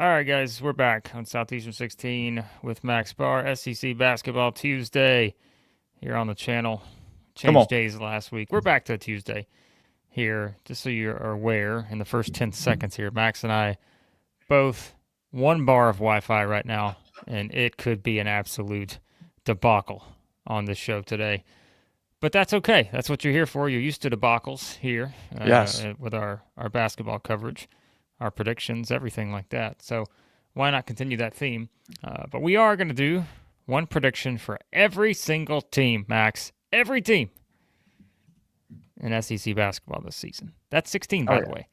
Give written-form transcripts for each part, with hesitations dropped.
All right, guys, we're back on Southeastern 16 with Max Barr, SEC Basketball Tuesday here on the channel. Come on. Changed days last week. We're back to Tuesday here, just so you are aware. In the first 10 seconds here, Max and I both one bar of Wi-Fi right now, and it could be an absolute debacle on this show today. But that's okay. That's what you're here for. You're used to debacles here Yes. with our basketball coverage, our predictions, everything like that. So why not continue that theme? But we are going to do one prediction for every single team, Max. Every team in SEC basketball this season. That's 16, by the way.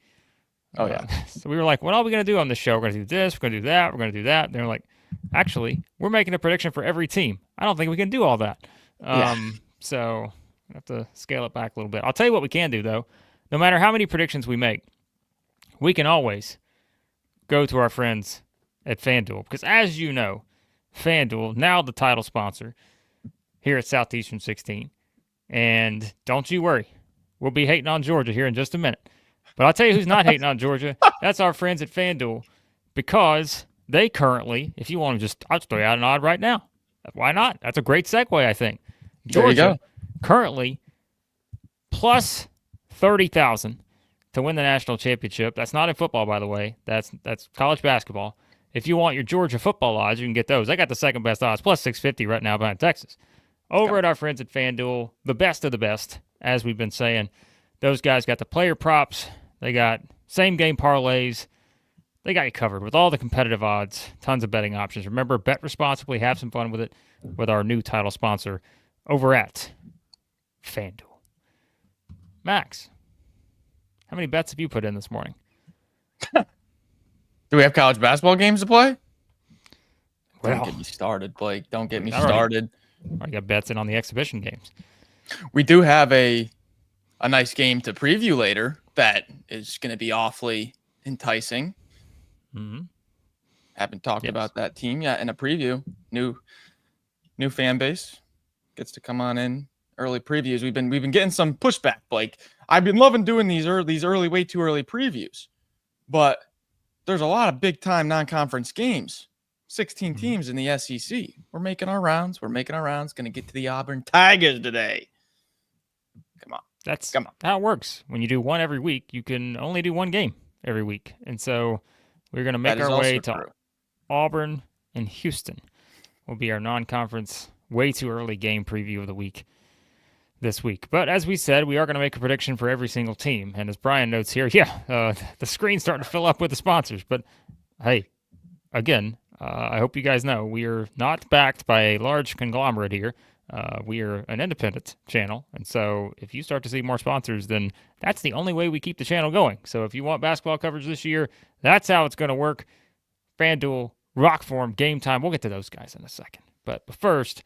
Oh, yeah. So we were like, what are we going to do on this show? We're going to do this. We're going to do that. We're going to do that. And they're like, actually, we're making a prediction for every team. I don't think we can do all that. So I have to scale it back a little bit. I'll tell you what we can do, though. No matter how many predictions we make, we can always go to our friends at FanDuel. Because as you know, FanDuel, now the title sponsor here at Southeastern 16. And don't you worry, we'll be hating on Georgia here in just a minute. But I'll tell you who's not hating on Georgia. That's our friends at FanDuel. Because they currently, if you want to I'll just throw you out an odd right now. Why not? That's a great segue, I think. Georgia currently plus 30,000 to win the national championship. That's not in football, by the way. That's college basketball. If you want your Georgia football odds, you can get those. I got the second best odds, plus 650 right now behind Texas. Over at our friends at FanDuel, the best of the best, as we've been saying. Those guys got the player props. They got same-game parlays. They got you covered with all the competitive odds, tons of betting options. Remember, bet responsibly, have some fun with it with our new title sponsor over at FanDuel. Max, how many bets have you put in this morning? Do we have college basketball games to play? Well, don't get me started, Blake. Don't get me started. I got bets in on the exhibition games. We do have a nice game to preview later that is going to be awfully enticing. Mm-hmm. Haven't talked about that team yet in a preview. New fan base gets to come on in. Early previews. We've been getting some pushback, Blake. I've been loving doing these early, way too early previews, but there's a lot of big time non-conference games. 16 teams in the SEC. We're making our rounds. Going to get to the Auburn Tigers today. Come on. That's how it works. When you do one every week, you can only do one game every week, and so we're going to make our way to Auburn and Houston. Will be our non-conference way too early game preview of the week. This week. But as we said, we are going to make a prediction for every single team. And as Brian notes here, the screen's starting to fill up with the sponsors. But hey, again, I hope you guys know we are not backed by a large conglomerate here. We are an independent channel. And so if you start to see more sponsors, then that's the only way we keep the channel going. So if you want basketball coverage this year, that's how it's going to work. FanDuel, ROKFORM, GameTime. We'll get to those guys in a second. But first,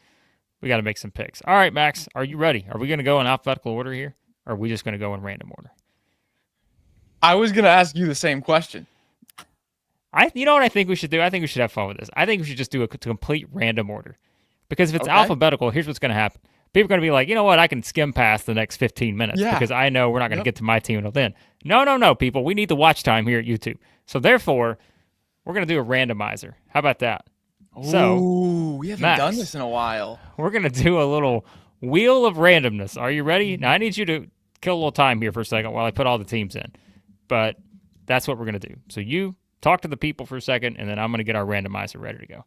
we got to make some picks. All right, Max, are you ready? Are we going to go in alphabetical order here? Or are we just going to go in random order? I was going to ask you the same question. You know what I think we should do? I think we should have fun with this. I think we should just do a complete random order. Because if it's alphabetical, here's what's going to happen. People are going to be like, you know what? I can skim past the next 15 minutes because I know we're not going to get to my team until then. No, people. We need the watch time here at YouTube. So therefore, we're going to do a randomizer. How about that? So, we haven't done this in a while. We're going to do a little wheel of randomness. Are you ready? Now, I need you to kill a little time here for a second while I put all the teams in. But that's what we're going to do. So you talk to the people for a second, and then I'm going to get our randomizer ready to go.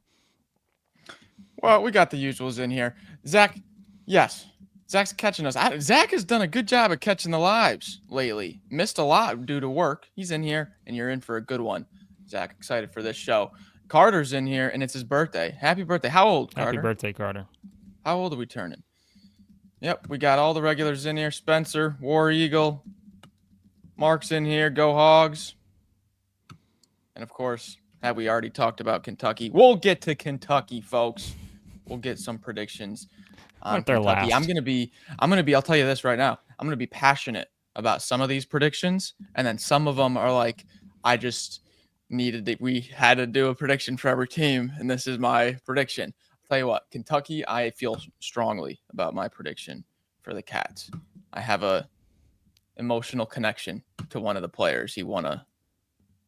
Well, we got the usuals in here. Zach, yes. Zach's catching us. Zach has done a good job of catching the lives lately. Missed a lot due to work. He's in here, and you're in for a good one. Zach, excited for this show. Carter's in here, and it's his birthday. Happy birthday. How old, Carter? Happy birthday, Carter. How old are we turning? Yep, we got all the regulars in here. Spencer, War Eagle, Mark's in here. Go Hogs. And, of course, have we already talked about Kentucky? We'll get to Kentucky, folks. We'll get some predictions on Kentucky. I'm going to be, I'll tell you this right now. I'm going to be passionate about some of these predictions, and then some of them are like, we had to do a prediction for every team, and this is my prediction. I'll tell you what, Kentucky, I feel strongly about my prediction for the Cats. I have a emotional connection to one of the players. He won a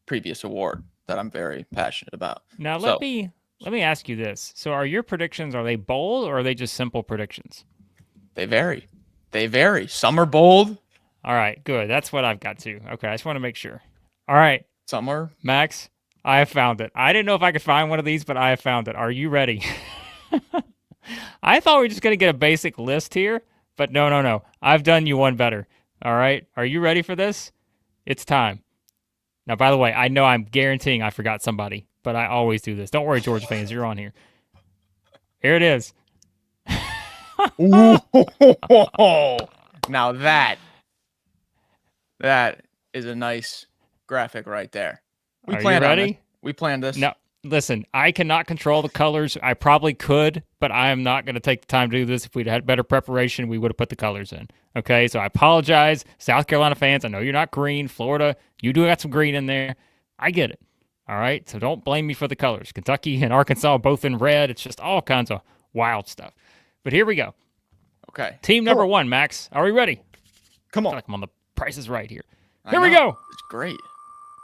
previous award that I'm very passionate about. Now let me ask you this. So are your predictions, are they bold or are they just simple predictions? They vary. They vary. Some are bold. All right, good. That's what I've got too. Okay, I just want to make sure. All right. Some are. Max, I have found it. I didn't know if I could find one of these, but I have found it. Are you ready? I thought we were just going to get a basic list here, but no. I've done you one better. All right. Are you ready for this? It's time. Now, by the way, I know I'm guaranteeing I forgot somebody, but I always do this. Don't worry, Georgia fans. You're on here. Here it is. Now that is a nice graphic right there. Are you ready? We planned this. No, listen, I cannot control the colors. I probably could, but I am not going to take the time to do this. If we'd had better preparation, we would have put the colors in. Okay, so I apologize, South Carolina fans. I know you're not green. Florida, you do got some green in there. I get it. All right, so don't blame me for the colors. Kentucky and Arkansas are both in red. It's just all kinds of wild stuff. But here we go. Okay. Team number one, Max. Are we ready? Come on. I feel like I'm on the Price is Right here. Here we go. It's great.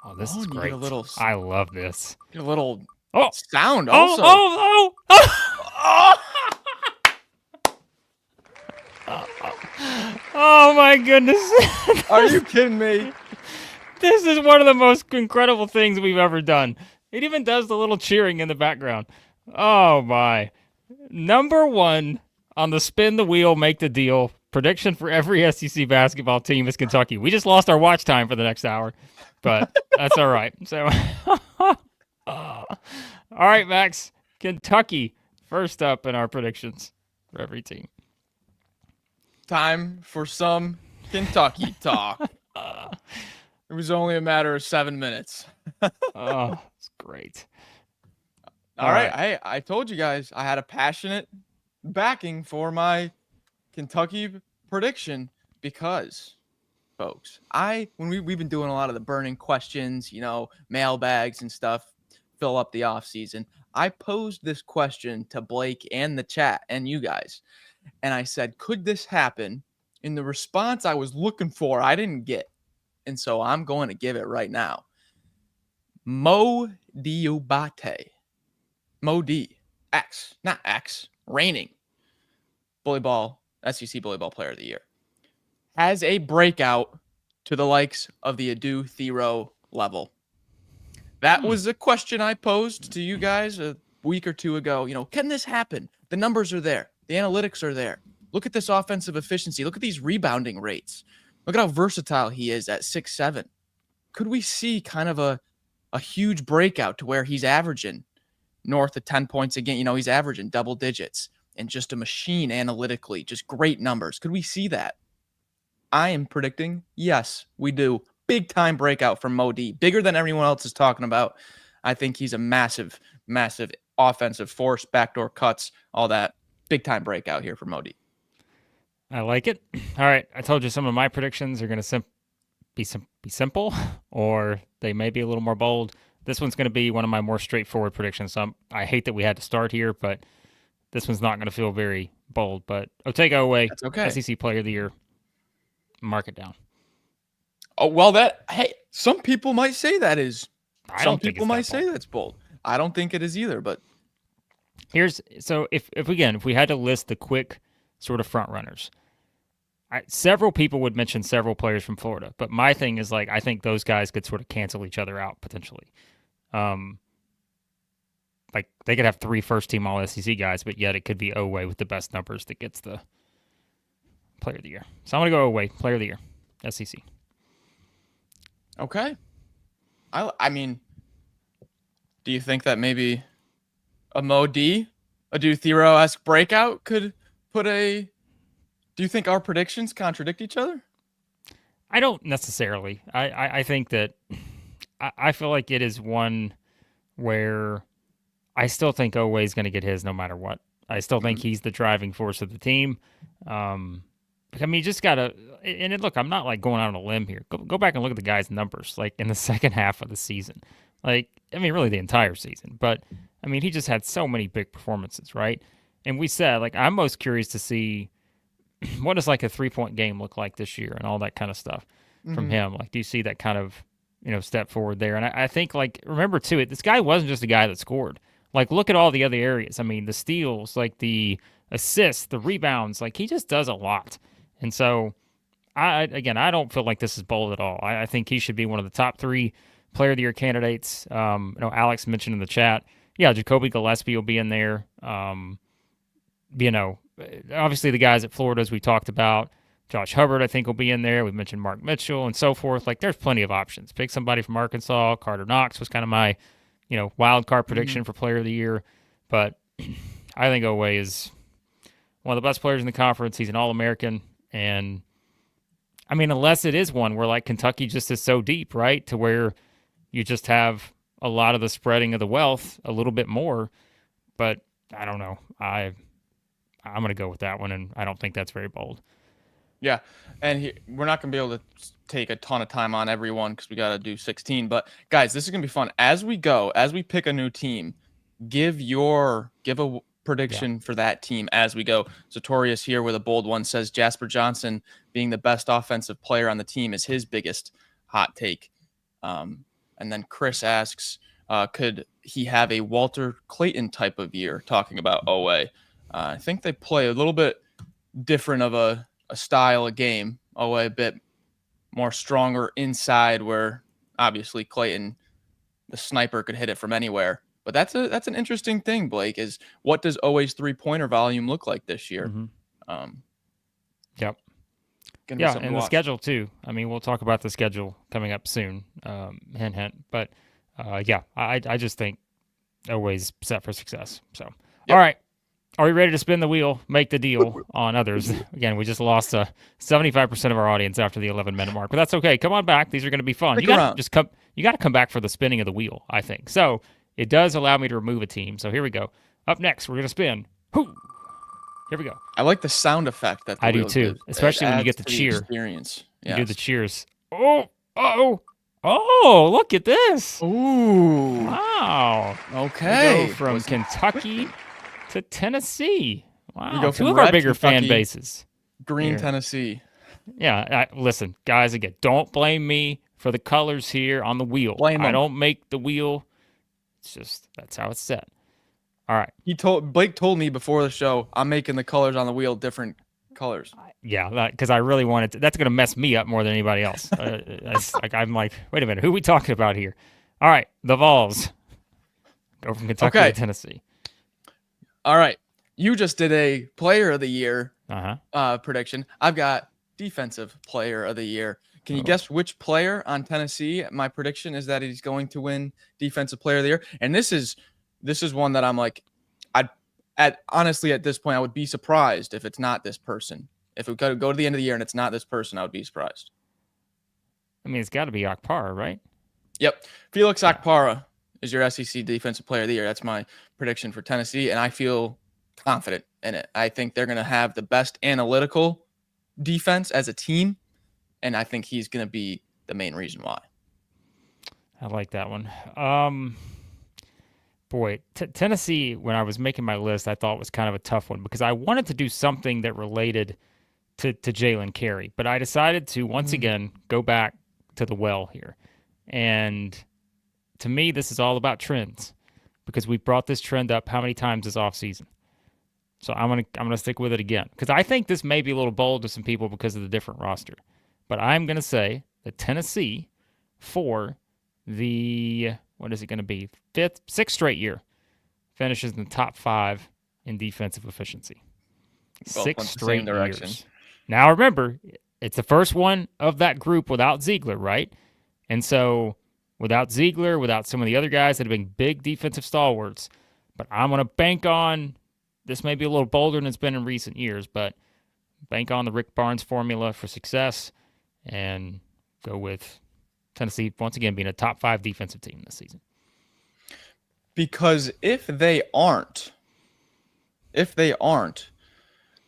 Oh, this is great. Get a little, I love this. Get a little sound Oh, also. Oh my goodness. Are you kidding me? This is one of the most incredible things we've ever done. It even does the little cheering in the background. Oh my. Number one on the spin the wheel, make the deal. Prediction for every SEC basketball team is Kentucky. We just lost our watch time for the next hour, but that's all right. So, all right, Max. Kentucky first up in our predictions for every team. Time for some Kentucky talk. It was only a matter of 7 minutes. Oh, it's great. All right. I told you guys I had a passionate backing for my Kentucky prediction because, folks, when we've been doing a lot of the burning questions, mailbags and stuff, fill up the off season. I posed this question to Blake and the chat and you guys, and I said, could this happen? In the response I was looking for, I didn't get, and so I'm going to give it right now. Mo Diabate, Mo D, X, not X, reigning SEC Bully Ball Player of the Year, has a breakout to the likes of the Adu Thero level. That was a question I posed to you guys a week or two ago. Can this happen? The numbers are there. The analytics are there. Look at this offensive efficiency. Look at these rebounding rates. Look at how versatile he is at 6'7". Could we see kind of a huge breakout to where he's averaging north of 10 points a game? He's averaging double digits and just a machine analytically, just great numbers. Could we see that? I am predicting, yes, we do. Big time breakout from Mo D. Bigger than everyone else is talking about. I think he's a massive, massive offensive force, backdoor cuts, all that. Big time breakout here for Mo D. I like it. All right. I told you some of my predictions are going to be simple, or they may be a little more bold. This one's going to be one of my more straightforward predictions. So I hate that we had to start here, but this one's not going to feel very bold. But Otega Oweh, that's okay. SEC Player of the Year, mark it down. Oh, well, some people might say that is. Some people might say that's bold. I don't think it is either, but. So if we had to list the quick sort of front runners, several people would mention several players from Florida, but my thing is I think those guys could sort of cancel each other out potentially. They could have 3 first-team All-SEC guys, but yet it could be Oweh with the best numbers that gets the Player of the Year. So I'm going to go Oweh, Player of the Year, SEC. Okay. I mean, do you think that maybe a Mo D, a Adu Thero-esque breakout could put do you think our predictions contradict each other? I don't necessarily. I think that I feel like it is one where I still think Oweh is going to get his no matter what. I still think he's the driving force of the team. You just got to – and look, I'm not going out on a limb here. Go back and look at the guy's numbers in the second half of the season. Really the entire season. But, he just had so many big performances, right? And we said, I'm most curious to see what does a 3-point game look like this year and all that kind of stuff from him. Do you see that kind of step forward there. And I think, like, remember too, this guy wasn't just a guy that scored. Like, look at all the other areas. I mean, the steals, like the assists, the rebounds, like he just does a lot. And so, I don't feel like this is bold at all. I think he should be one of the top 3 player of the year candidates. Alex mentioned in the chat, yeah, Jacoby Gillespie will be in there. Obviously the guys at Florida, as we talked about, Josh Hubbard, I think, will be in there. We've mentioned Mark Mitchell and so forth. Like, there's plenty of options. Pick somebody from Arkansas. Carter Knox was kind of my, wild card prediction for player of the year. But I think Owe is one of the best players in the conference. He's an All-American. And, I mean, unless it is one where, like, Kentucky just is so deep, right, to where you just have a lot of the spreading of the wealth a little bit more. But I don't know. I'm going to go with that one, and I don't think that's very bold. Yeah, and we're not going to be able to take a ton of time on everyone because we got to do 16. But, guys, this is going to be fun. As we go, as we pick a new team, give a prediction for that team as we go. Sartorius here with a bold one says Jasper Johnson being the best offensive player on the team is his biggest hot take. And then Chris asks, could he have a Walter Clayton type of year, talking about OA? I think they play a little bit different of a style of game. OA a bit more stronger inside, where obviously Clayton, the sniper, could hit it from anywhere. But that's an interesting thing, Blake, is what does OA's 3-pointer volume look like this year? Yep. Yeah, and the schedule too. I mean, we'll talk about the schedule coming up soon. Hint, hint. But I just think OA's set for success. So, All right. Are we ready to spin the wheel, make the deal on others? Again, we just lost 75% of our audience after the 11-minute mark, but that's okay. Come on back; these are going to be fun. You got to come back for the spinning of the wheel, I think. So it does allow me to remove a team. So here we go. Up next, we're going to spin. Hoo! Here we go. I like the sound effect that I do too, gives. especially when you get the cheer. Experience. You do the cheers. Oh! Look at this. Ooh! Wow. Okay. We go from Kentucky to Tennessee. Wow, we go two of our bigger fan bases. Green here. Tennessee. Yeah, listen, guys, again, don't blame me for the colors here on the wheel. I don't make the wheel. It's just, that's how it's set. All right. Blake told me before the show, I'm making the colors on the wheel different colors. Yeah, because I really wanted to. That's going to mess me up more than anybody else. I'm like, wait a minute, who are we talking about here? All right, the Vols go from Kentucky to Tennessee. All right. You just did a player of the year prediction. I've got defensive player of the year. Can you guess which player on Tennessee? My prediction is that he's going to win defensive player of the year. And this is one that I'm like, honestly, at this point, I would be surprised if it's not this person. If we go to the end of the year and it's not this person, I would be surprised. I mean, it's got to be Okpara, right? Yep. Felix Okpara is your SEC Defensive Player of the Year. That's my prediction for Tennessee, and I feel confident in it. I think they're going to have the best analytical defense as a team, and I think he's going to be the main reason why. I like that one. Tennessee, when I was making my list, I thought was kind of a tough one because I wanted to do something that related to Jalen Carey, but I decided to once again go back to the well here. And to me, this is all about trends because we brought this trend up how many times this offseason. So I'm gonna stick with it again because I think this may be a little bold to some people because of the different roster. But I'm going to say that Tennessee, for the, what is it going to be, sixth straight year, finishes in the top 5 in defensive efficiency. 6 straight years. Now remember, it's the first one of that group without Ziegler, right? And so without Ziegler, without some of the other guys that have been big defensive stalwarts, but I'm going to bank on, this may be a little bolder than it's been in recent years, but bank on the Rick Barnes formula for success and go with Tennessee once again being a top 5 defensive team this season. Because if they aren't,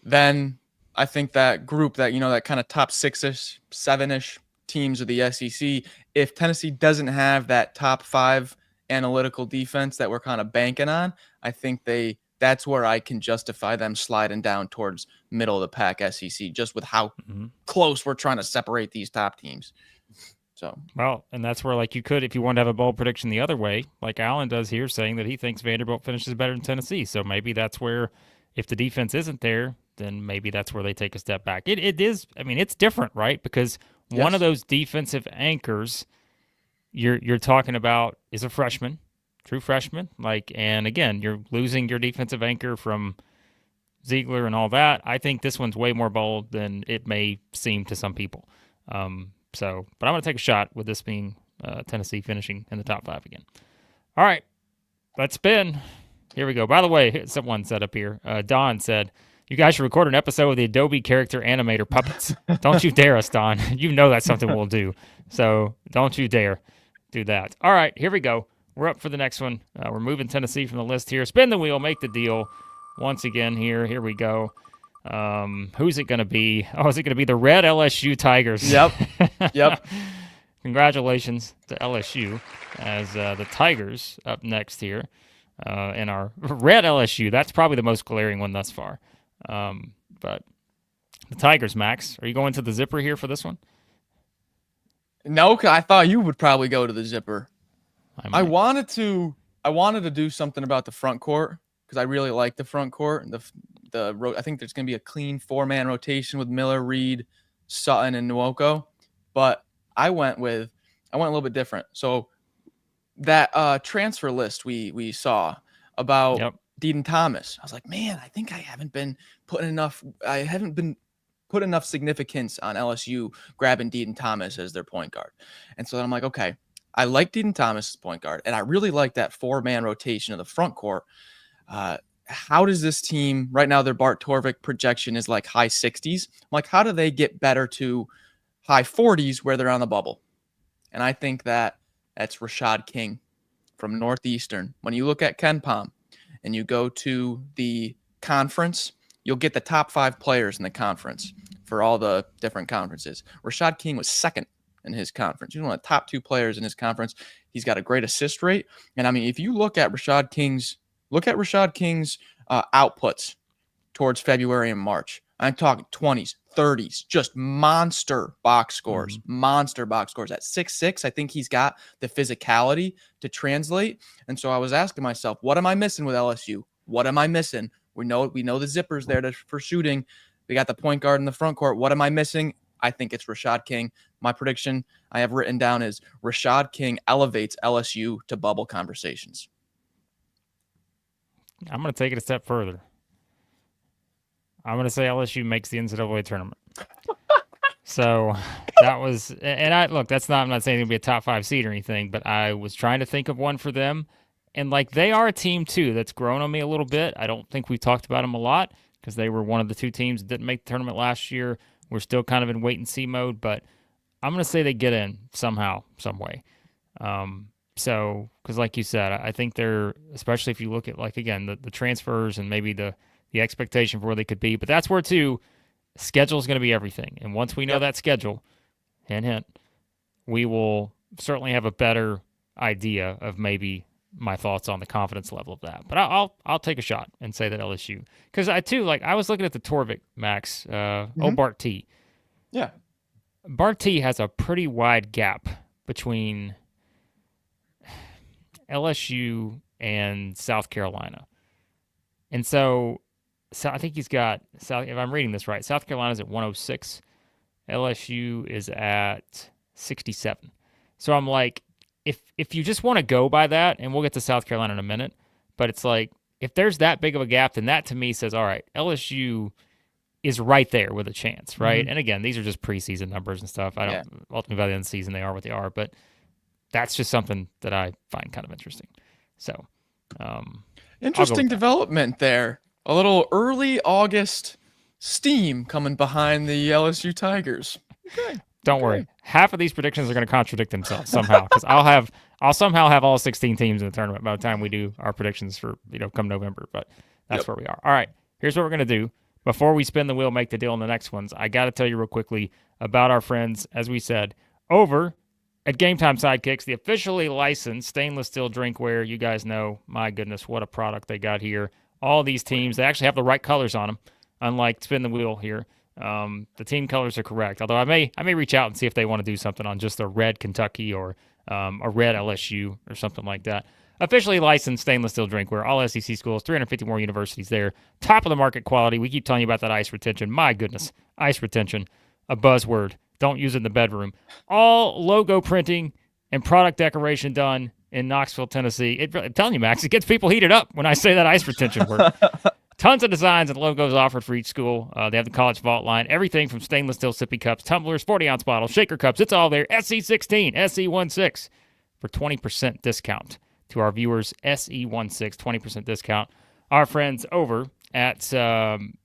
then I think that group that, that kind of top 6-ish, 7-ish teams of the SEC, if Tennessee doesn't have that top 5 analytical defense that we're kind of banking on, I think that's where I can justify them sliding down towards middle of the pack SEC, just with how close we're trying to separate these top teams. So, well, and that's where, like, you could, if you want to have a bold prediction the other way, like Alan does here, saying that he thinks Vanderbilt finishes better than Tennessee. So maybe that's where, if the defense isn't there, then maybe that's where they take a step back. It is, I mean, it's different, right? Because one of yes. those defensive anchors you're talking about is a freshman, true freshman. Like, and again, you're losing your defensive anchor from Ziegler and all that. I think this one's way more bold than it may seem to some people. So, but I'm going to take a shot with this being Tennessee finishing in the top 5 again. All right, let's spin. Here we go. By the way, someone said up here, Don said, you guys should record an episode with the Adobe character animator puppets. Don't you dare us, Don. You know that's something we'll do. So don't you dare do that. All right, here we go. We're up for the next one. We're moving Tennessee from the list here. Spin the wheel, make the deal. Once again here. Here we go. Who's it going to be? Oh, is it going to be the red LSU Tigers? Yep. Yep. Congratulations to LSU as the Tigers up next here in our red LSU. That's probably the most glaring one thus far. But the Tigers, Max, are you going to the zipper here for this one? No, I thought you would probably go to the zipper. I wanted to do something about the front court because I really like the front court. I think there's going to be a clean 4-man rotation with Miller, Reed, Sutton, and Nwoko. But I went a little bit different. So that transfer list we saw about Deaton Thomas, I was like, man, I think I haven't been putting enough significance on LSU grabbing Deaton Thomas as their point guard. And so then I'm like, okay, I like Deaton Thomas as point guard, and I really like that 4-man rotation of the front court. How does this team right now? Their Bart Torvik projection is like high 60s. I'm like, how do they get better to high 40s where they're on the bubble? And I think that's Rashad King from Northeastern. When you look at KenPom and you go to the conference, you'll get the top 5 players in the conference for all the different conferences. Rashad King was second in his conference. He's one of the top 2 players in his conference. He's got a great assist rate. And I mean, if you look at Rashad King's outputs towards February and March, I'm talking 20s, 30s, just monster box scores, monster box scores. At 6'6", I think he's got the physicality to translate. And so I was asking myself, what am I missing with LSU? What am I missing? We know the zippers there for shooting. We got the point guard in the front court. What am I missing? I think it's Rashad King. My prediction I have written down is Rashad King elevates LSU to bubble conversations. I'm going to take it a step further. I'm going to say LSU makes the NCAA tournament. So that was, and I'm not saying it'll be a top 5 seed or anything, but I was trying to think of one for them. And like, they are a team too that's grown on me a little bit. I don't think we've talked about them a lot because they were one of the 2 teams that didn't make the tournament last year. We're still kind of in wait and see mode, but I'm going to say they get in somehow, some way. So, because like you said, I think they're, especially if you look at, like, again, the transfers and maybe the expectation for where they could be, but that's where too, schedule is going to be everything. And once we know that schedule, hint, hint, we will certainly have a better idea of maybe my thoughts on the confidence level of that. But I'll take a shot and say that LSU, because I was looking at the Torvik, Max, Bart T. Yeah. Bart T has a pretty wide gap between LSU and South Carolina. And so I think he's got, if I'm reading this right, South Carolina's at 106. LSU is at 67. So I'm like, if you just want to go by that, and we'll get to South Carolina in a minute, but it's like, if there's that big of a gap, then that to me says, all right, LSU is right there with a chance, right? Mm-hmm. And again, these are just preseason numbers and stuff. Ultimately by the end of the season, they are what they are, but that's just something that I find kind of interesting. So, interesting development there. A little early August steam coming behind the LSU Tigers. Okay. Don't worry. Half of these predictions are going to contradict themselves somehow, because I'll somehow have all 16 teams in the tournament by the time we do our predictions for, come November. But that's where we are. All right. Here's what we're going to do. Before we spin the wheel, make the deal on the next ones, I got to tell you real quickly about our friends, as we said, over at GameTime Sidekicks, the officially licensed stainless steel drinkware. You guys know, my goodness, what a product they got here. All these teams, they actually have the right colors on them, unlike spin the wheel here. The team colors are correct. Although I may reach out and see if they want to do something on just a red Kentucky or a red LSU or something like that. Officially licensed stainless steel drinkware, all SEC schools, 350 more universities there. Top of the market quality. We keep telling you about that ice retention. My goodness, ice retention, a buzzword. Don't use it in the bedroom. All logo printing and product decoration done in Knoxville, Tennessee. I'm telling you, Max, it gets people heated up when I say that ice retention word. Tons of designs and logos offered for each school. They have the College Vault line. Everything from stainless steel sippy cups, tumblers, 40-ounce bottles, shaker cups. It's all there. SE16, SE16 for 20% discount. To our viewers, SE16, 20% discount. Our friends over at, some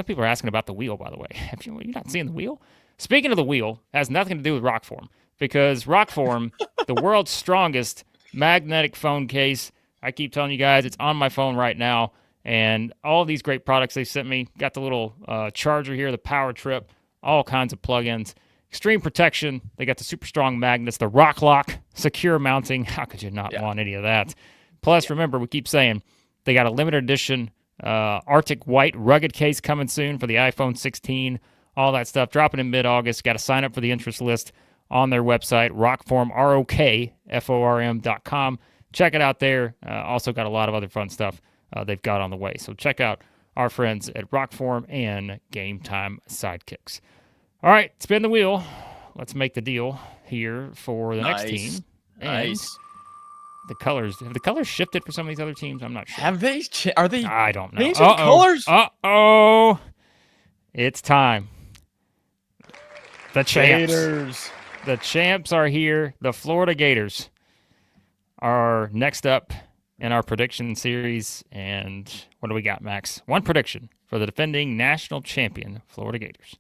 people are asking about the wheel, by the way. You're not seeing the wheel? Speaking of the wheel, has nothing to do with ROKFORM, because ROKFORM, the world's strongest magnetic phone case, I keep telling you guys, it's on my phone right now, and all of these great products they sent me, got the little charger here, the power trip, all kinds of plugins. Extreme protection. They got the super strong magnets, the Rock Lock, secure mounting. How could you not want any of that? Plus, remember, we keep saying they got a limited edition Arctic White rugged case coming soon for the iPhone 16. All that stuff dropping in mid-August. Got to sign up for the interest list on their website, ROKFORM, ROKFORM.com. Check it out there. Also got a lot of other fun stuff they've got on the way. So check out our friends at ROKFORM and Game Time Sidekicks. All right, spin the wheel. Let's make the deal here for the next team. Nice. The colors. Have the colors shifted for some of these other teams? I'm not sure. Have they? Are they? I don't know. Changing colors? Uh-oh. It's time. The champs. Gators. The champs are here. The Florida Gators are next up in our prediction series. And what do we got, Max? One prediction for the defending national champion, Florida Gators.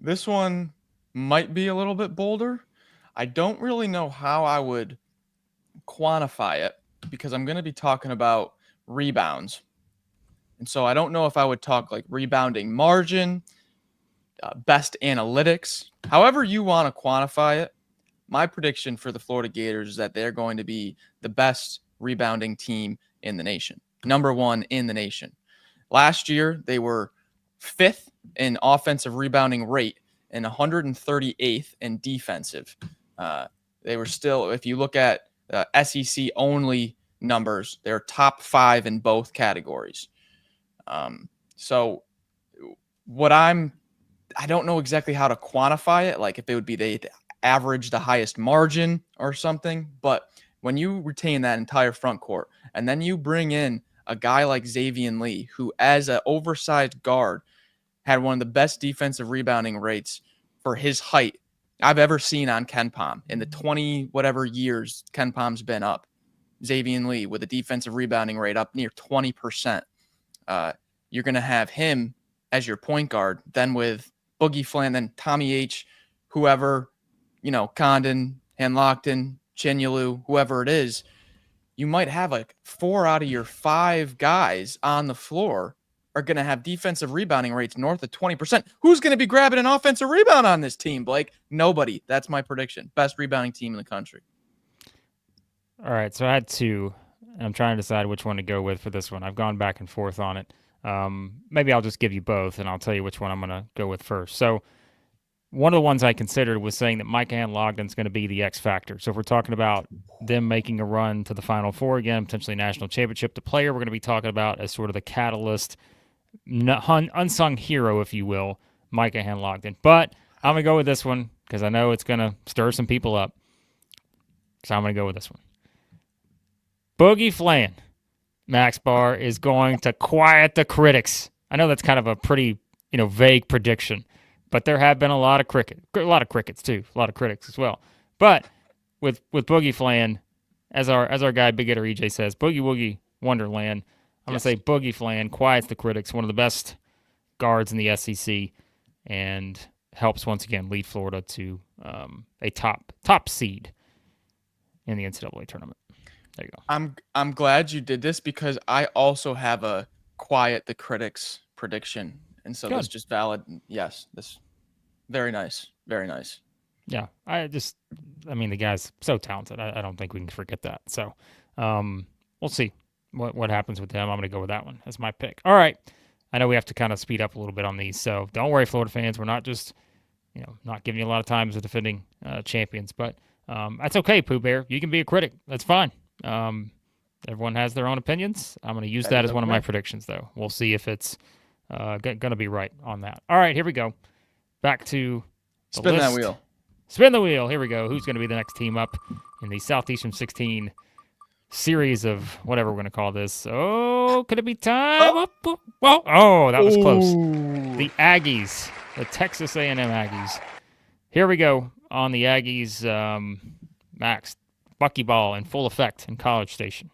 This one might be a little bit bolder. I don't really know how I would quantify it because I'm going to be talking about rebounds. And so I don't know if I would talk like rebounding margin, best analytics, however you want to quantify it. My prediction for the Florida Gators is that they're going to be the best rebounding team in the nation, number one in the nation. Last year, they were 5th in offensive rebounding rate and 138th in defensive. They were still, if you look at SEC only numbers, they're top 5 in both categories. So what I don't know exactly how to quantify it, like if it would be they average the highest margin or something, but when you retain that entire front court and then you bring in a guy like Xavier Lee, who as an oversized guard had one of the best defensive rebounding rates for his height I've ever seen on KenPom in the 20 whatever years KenPom's been up. Xavier Lee with a defensive rebounding rate up near 20%. You're going to have him as your point guard, then with Boogie Flan, then Tommy H, whoever, Condon, Hanlockton, Chinyelu, whoever it is. You might have like 4 out of your 5 guys on the floor are going to have defensive rebounding rates north of 20%. Who's going to be grabbing an offensive rebound on this team, Blake? Nobody. That's my prediction. Best rebounding team in the country. All right, so I had 2, and I'm trying to decide which one to go with for this one. I've gone back and forth on it. Maybe I'll just give you both, and I'll tell you which one I'm going to go with first. So one of the ones I considered was saying that Micah Hanlogden's going to be the X factor. So if we're talking about them making a run to the Final Four again, potentially national championship, the player we're going to be talking about as sort of the catalyst, unsung hero, if you will, Micah Hanlogden. But I'm going to go with this one because I know it's going to stir some people up. So I'm going to go with this one. Boogie Flan, Max Barr, is going to quiet the critics. I know that's kind of a pretty, vague prediction, but there have been a lot of crickets too, a lot of critics as well. But with Boogie Flan, as our guy Big Hitter EJ says, Boogie Woogie Wonderland. I'm going to say Boogie Flan quiets the critics, one of the best guards in the SEC, and helps once again lead Florida to a top seed in the NCAA tournament. There you go. I'm glad you did this because I also have a quiet the critics prediction, and so that's just valid. Yes, this very nice, very nice. Yeah, the guy's so talented. I don't think we can forget that. So we'll see what happens with him. I'm going to go with that one as my pick. All right, I know we have to kind of speed up a little bit on these, so don't worry, Florida fans. We're not just, not giving you a lot of time as a defending champions, but that's okay, Pooh Bear. You can be a critic. That's fine. Everyone has their own opinions. I'm going to use that as one of my predictions, though. We'll see if it's going to be right on that. All right, here we go. Back to the Spin list. that wheel. Spin the wheel. Here we go. Who's going to be the next team up in the Southeastern 16 series of whatever we're going to call this? Oh, could it be time? Oh, that was close. The Aggies, the Texas A&M Aggies. Here we go on the Aggies. Max, buckyball in full effect in College Station.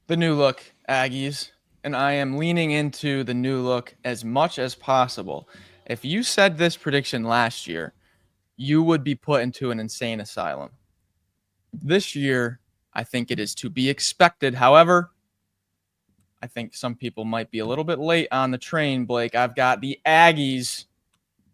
The new look, Aggies, and I am leaning into the new look as much as possible. If you said this prediction last year, you would be put into an insane asylum. This year, I think it is to be expected. However, I think some people might be a little bit late on the train, Blake. I've got the Aggies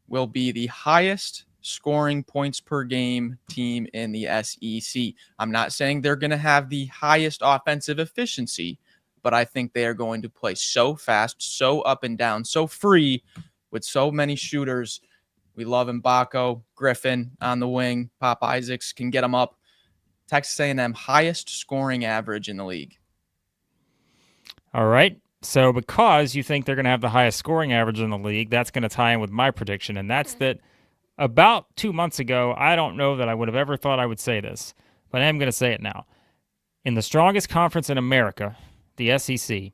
will be the highest scoring points per game team in the SEC. I'm not saying they're going to have the highest offensive efficiency, but I think they are going to play so fast, so up and down, so free with so many shooters. We love Mbako, Griffin on the wing. Pop Isaacs can get them up. Texas A&M highest scoring average in the league. All right. So because you think they're going to have the highest scoring average in the league, that's going to tie in with my prediction, and that's that about 2 months ago, I don't know that I would have ever thought I would say this, but I am going to say it now. In the strongest conference in America, the SEC,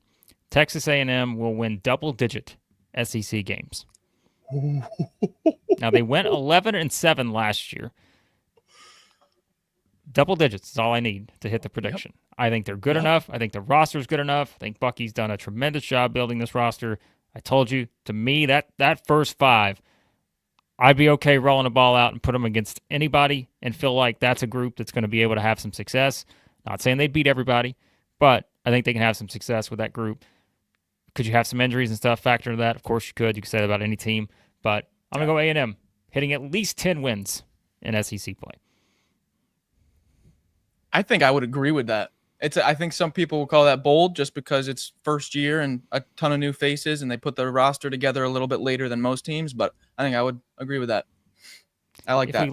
Texas A&M will win double-digit SEC games. Now, they went 11-7 last year. Double digits is all I need to hit the prediction. Yep. I think they're good enough. I think the roster's good enough. I think Bucky's done a tremendous job building this roster. I told you, to me, that first five, I'd be okay rolling the ball out and put them against anybody and feel like that's a group that's going to be able to have some success. Not saying they'd beat everybody, but I think they can have some success with that group. Could you have some injuries and stuff factor into that? Of course you could. You could say that about any team. But I'm going to go A&M, hitting at least 10 wins in SEC play. I think I would agree with that. I think some people will call that bold just because it's first year and a ton of new faces and they put their roster together a little bit later than most teams, but I think I would agree with that. I like that.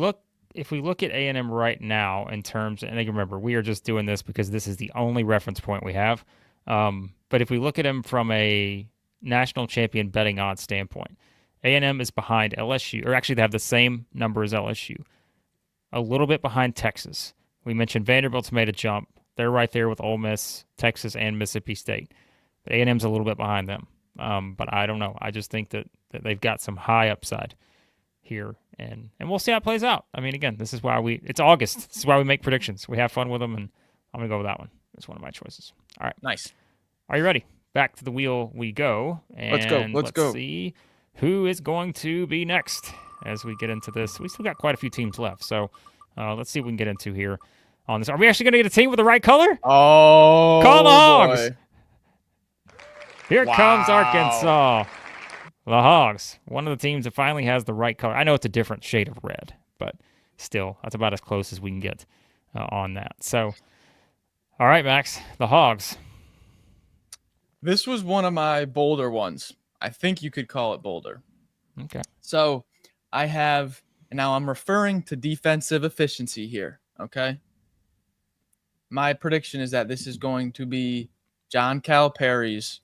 If we look at A&M right now in terms, and remember, we are just doing this because this is the only reference point we have. But if we look at them from a national champion betting odds standpoint, A&M is behind LSU, or actually they have the same number as LSU, a little bit behind Texas. We mentioned Vanderbilt's made a jump. They're right there with Ole Miss, Texas, and Mississippi State. But A&M's a little bit behind them. But I don't know. I just think that they've got some high upside here. And we'll see how it plays out. I mean, again, this is why it's August. This is why we make predictions. We have fun with them, and I'm going to go with that one. It's one of my choices. All right. Nice. Are you ready? Back to the wheel we go. And Let's go. See who is going to be next as we get into this. We still got quite a few teams left, so let's see what we can get into here on this. Are we actually going to get a team with the right color? Oh, call the Hogs. Boy. Here comes Arkansas. The Hogs, one of the teams that finally has the right color. I know it's a different shade of red, but still, that's about as close as we can get on that. So, all right, Max, the Hogs. This was one of my bolder ones. I think you could call it bolder. Okay. So I have, and now I'm referring to defensive efficiency here, okay? My prediction is that this is going to be John Calipari's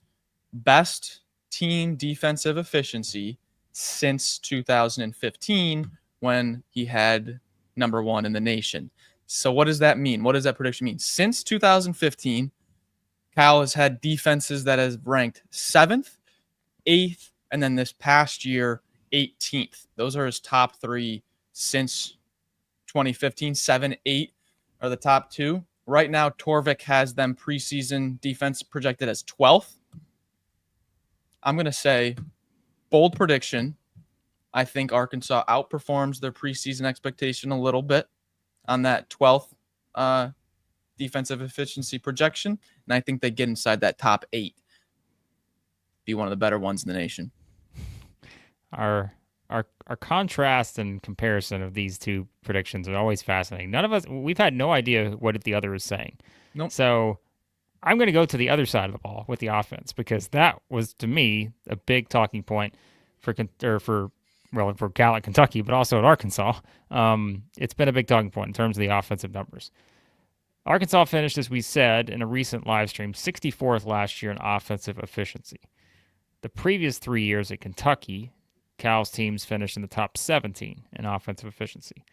best team defensive efficiency since 2015 when he had number one in the nation. So what does that mean? What does that prediction mean? Since 2015, Cal has had defenses that has ranked 7th, 8th, and then this past year, 18th. Those are his top three since 2015. 7, 8 are the top two. Right now, Torvik has them preseason defense projected as 12th. I'm going to say, bold prediction, I think Arkansas outperforms their preseason expectation a little bit on that 12th defensive efficiency projection, and I think they get inside that top 8. Be one of the better ones in the nation. Our contrast and comparison of these two predictions are always fascinating. None of us, we've had no idea what the other is saying. Nope. So I'm going to go to the other side of the ball with the offense because that was, to me, a big talking point for Cal at Kentucky, but also at Arkansas. It's been a big talking point in terms of the offensive numbers. Arkansas finished, as we said in a recent live stream, 64th last year in offensive efficiency. The previous 3 years at Kentucky, Cal's teams finished in the top 17 in offensive efficiency.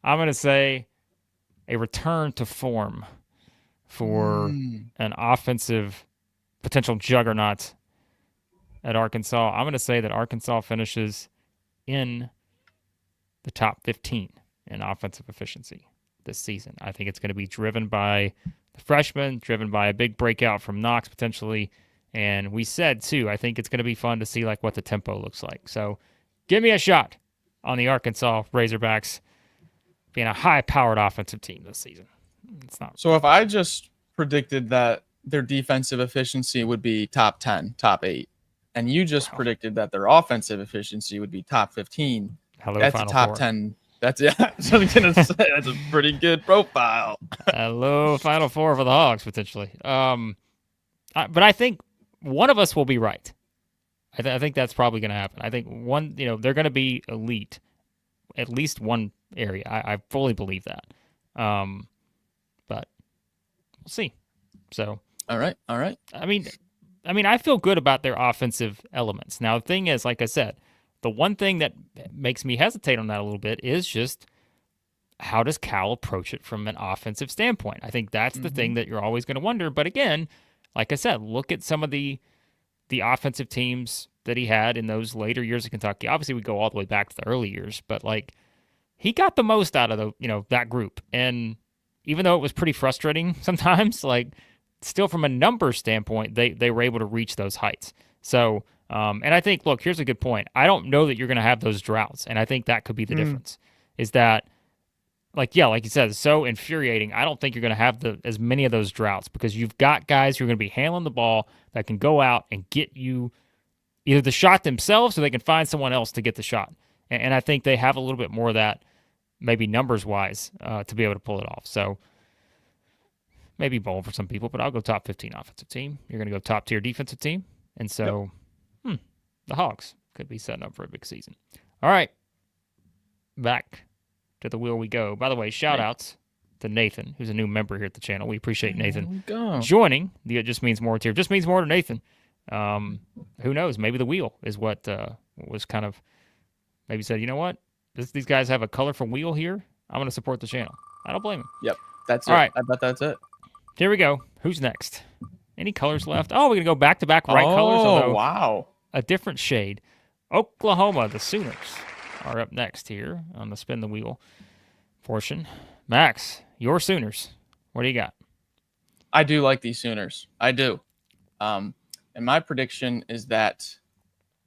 I'm going to say a return to form for an offensive potential juggernaut at Arkansas. I'm going to say that Arkansas finishes in the top 15 in offensive efficiency this season. I think it's going to be driven by the freshmen, driven by a big breakout from Knox potentially. And we said, too, I think it's going to be fun to see like what the tempo looks like. So give me a shot on the Arkansas Razorbacks being a high-powered offensive team this season. It's not. So if I just predicted that their defensive efficiency would be top 10, top 8, and you just predicted that their offensive efficiency would be top 15, that's a top 10. That's it. So I'm gonna say that's a pretty good profile. Hello, Final Four for the Hogs potentially. But I think one of us will be right. I think that's probably going to happen. I think they're going to be elite, at least one area. I fully believe that. But we'll see. So. All right. I mean, I feel good about their offensive elements. Now, the thing is, like I said, the one thing that makes me hesitate on that a little bit is just how does Cal approach it from an offensive standpoint? I think that's the thing that you're always going to wonder. But again, like I said, look at some of the offensive teams that he had in those later years of Kentucky. Obviously, we go all the way back to the early years, but like he got the most out of that group. And even though it was pretty frustrating sometimes, like still from a numbers standpoint, they were able to reach those heights. So, and I think, look, here's a good point. I don't know that you're going to have those droughts, and I think that could be the difference. Is that, like you said, it's so infuriating. I don't think you're going to have as many of those droughts because you've got guys who are going to be handling the ball that can go out and get you either the shot themselves or they can find someone else to get the shot. And I think they have a little bit more of that, maybe numbers-wise, to be able to pull it off. So maybe bold for some people, but I'll go top 15 offensive team. You're going to go top-tier defensive team. And so the Hogs could be setting up for a big season. All right. Back to the wheel we go. By the way, shout-outs to Nathan, who's a new member here at the channel. We appreciate Nathan joining the It Just Means More tier. Just means more to Nathan. Who knows? Maybe the wheel is what was kind of maybe said, you know what? These guys have a colorful wheel here. I'm going to support the channel. I don't blame him. Yep. That's all it. Right. I bet that's it. Here we go. Who's next? Any colors left? Oh, we're going to go back-to-back colors. Oh, wow. A different shade. Oklahoma, the Sooners, are up next here on the Spin the Wheel portion. Max, your Sooners. What do you got? I do like these Sooners. I do. And my prediction is that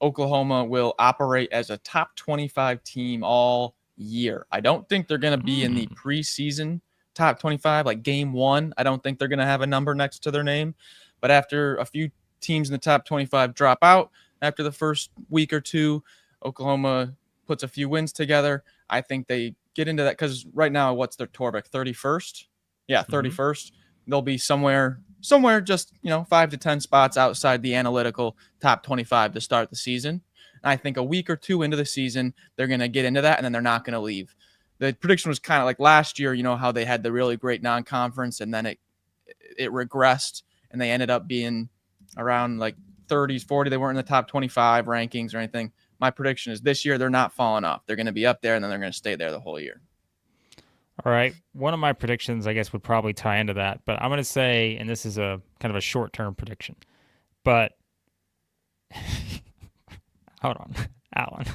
Oklahoma will operate as a top 25 team all year. I don't think they're going to be in the preseason top 25, like game one. I don't think they're going to have a number next to their name. But after a few teams in the top 25 drop out after the first week or two, Oklahoma puts a few wins together. I think they get into that because right now, what's their Torvik? 31st? Yeah, 31st. They'll be somewhere just, 5 to 10 spots outside the analytical top 25 to start the season. And I think a week or two into the season, they're going to get into that, and then they're not going to leave. The prediction was kind of like last year, how they had the really great non-conference, and then it regressed, and they ended up being around like 30s, 40. They weren't in the top 25 rankings or anything. My prediction is this year they're not falling off. They're going to be up there, and then they're going to stay there the whole year. All right. One of my predictions, I guess, would probably tie into that. But I'm going to say, and this is a kind of a short-term prediction, but hold on, Alan.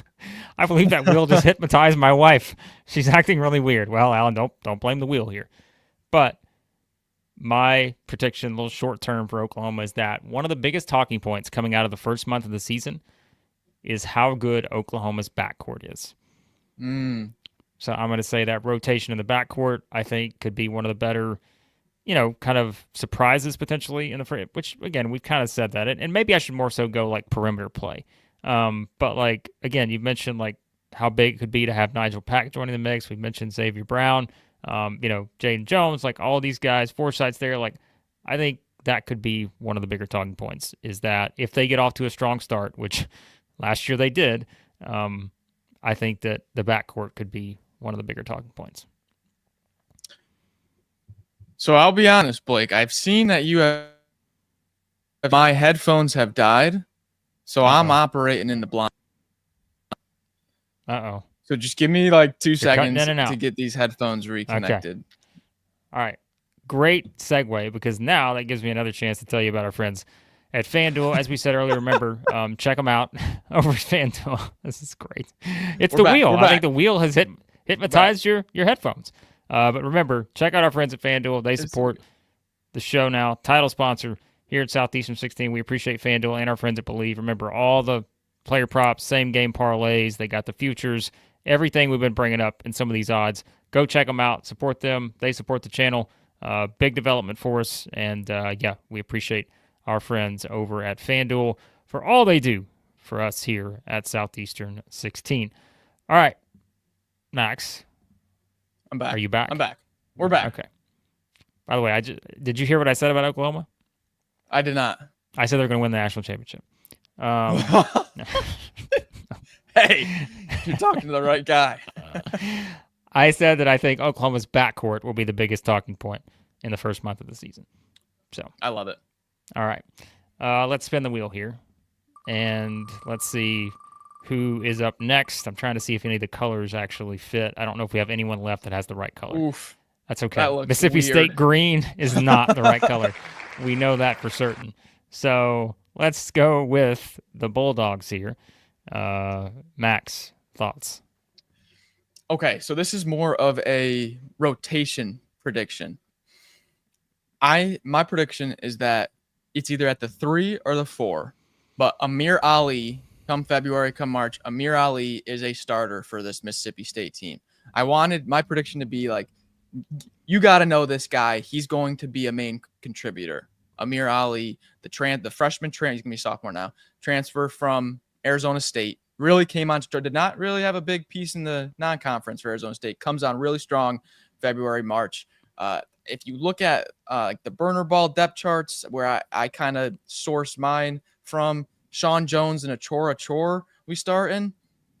I believe that wheel just hypnotized my wife. She's acting really weird. Well, Alan, don't blame the wheel here. But my prediction, a little short-term for Oklahoma, is that one of the biggest talking points coming out of the first month of the season is how good Oklahoma's backcourt is. So I'm going to say that rotation in the backcourt, I think, could be one of the better, kind of surprises potentially in the front, which, again, we've kind of said that. And maybe I should more so go like perimeter play. But like, again, you've mentioned like how big it could be to have Nigel Pack joining the mix. We've mentioned Xavier Brown, Jaden Jones, like all these guys, Forsythe's there. Like, I think that could be one of the bigger talking points, is that if they get off to a strong start, which last year they did, I think that the backcourt could be one of the bigger talking points. So I'll be honest, Blake. I've seen that my headphones have died, so I'm operating in the blind. Uh-oh. So just give me like 2 seconds in and out to get these headphones reconnected. Okay. All right. Great segue, because now that gives me another chance to tell you about our friends at FanDuel. As we said earlier, remember, check them out over at FanDuel. This is great. It's the wheel. I think the wheel has hypnotized your headphones. But remember, check out our friends at FanDuel. They support the show now. Title sponsor here at Southeastern 16. We appreciate FanDuel and our friends at Believe. Remember, all the player props, same game parlays. They got the futures, everything we've been bringing up in some of these odds. Go check them out. Support them. They support the channel. Big development for us. And, we appreciate our friends over at FanDuel for all they do for us here at Southeastern 16. All right, Max. I'm back. Are you back? I'm back. We're back. Okay. By the way, did you hear what I said about Oklahoma? I did not. I said they're going to win the national championship. Hey, you're talking to the right guy. I said that I think Oklahoma's backcourt will be the biggest talking point in the first month of the season. So I love it. All right. Let's spin the wheel here, and let's see who is up next. I'm trying to see if any of the colors actually fit. I don't know if we have anyone left that has the right color. Oof. That's okay. That looks Mississippi weird. State green is not the right color. We know that for certain. So let's go with the Bulldogs here. Max, thoughts? Okay, so this is more of a rotation prediction. My prediction is that it's either at the 3 or the 4, but Amir Ali, come February, come March, Amir Ali is a starter for this Mississippi State team. I wanted my prediction to be like, you got to know this guy. He's going to be a main contributor. Amir Ali, the freshman he's going to be a sophomore now, transfer from Arizona State, really came on, did not really have a big piece in the non-conference for Arizona State, comes on really strong February, March. If you look at like the burner ball depth charts, where I kind of source mine from, Sean Jones and Achor we start in.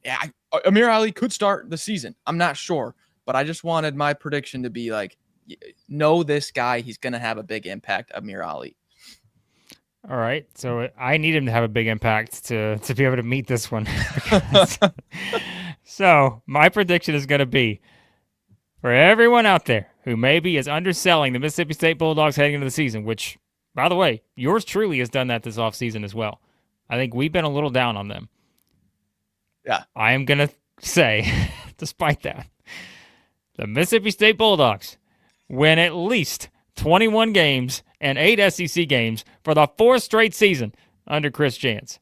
Yeah, Amir Ali could start the season. I'm not sure, but I just wanted my prediction to be like, know this guy. He's going to have a big impact, Amir Ali. All right, so I need him to have a big impact to be able to meet this one. So my prediction is going to be, for everyone out there who maybe is underselling the Mississippi State Bulldogs heading into the season, which, by the way, yours truly has done that this offseason as well. I think we've been a little down on them. Yeah. I am going to say, despite that, the Mississippi State Bulldogs win at least 21 games and 8 SEC games for the 4th straight season under Chris Jans.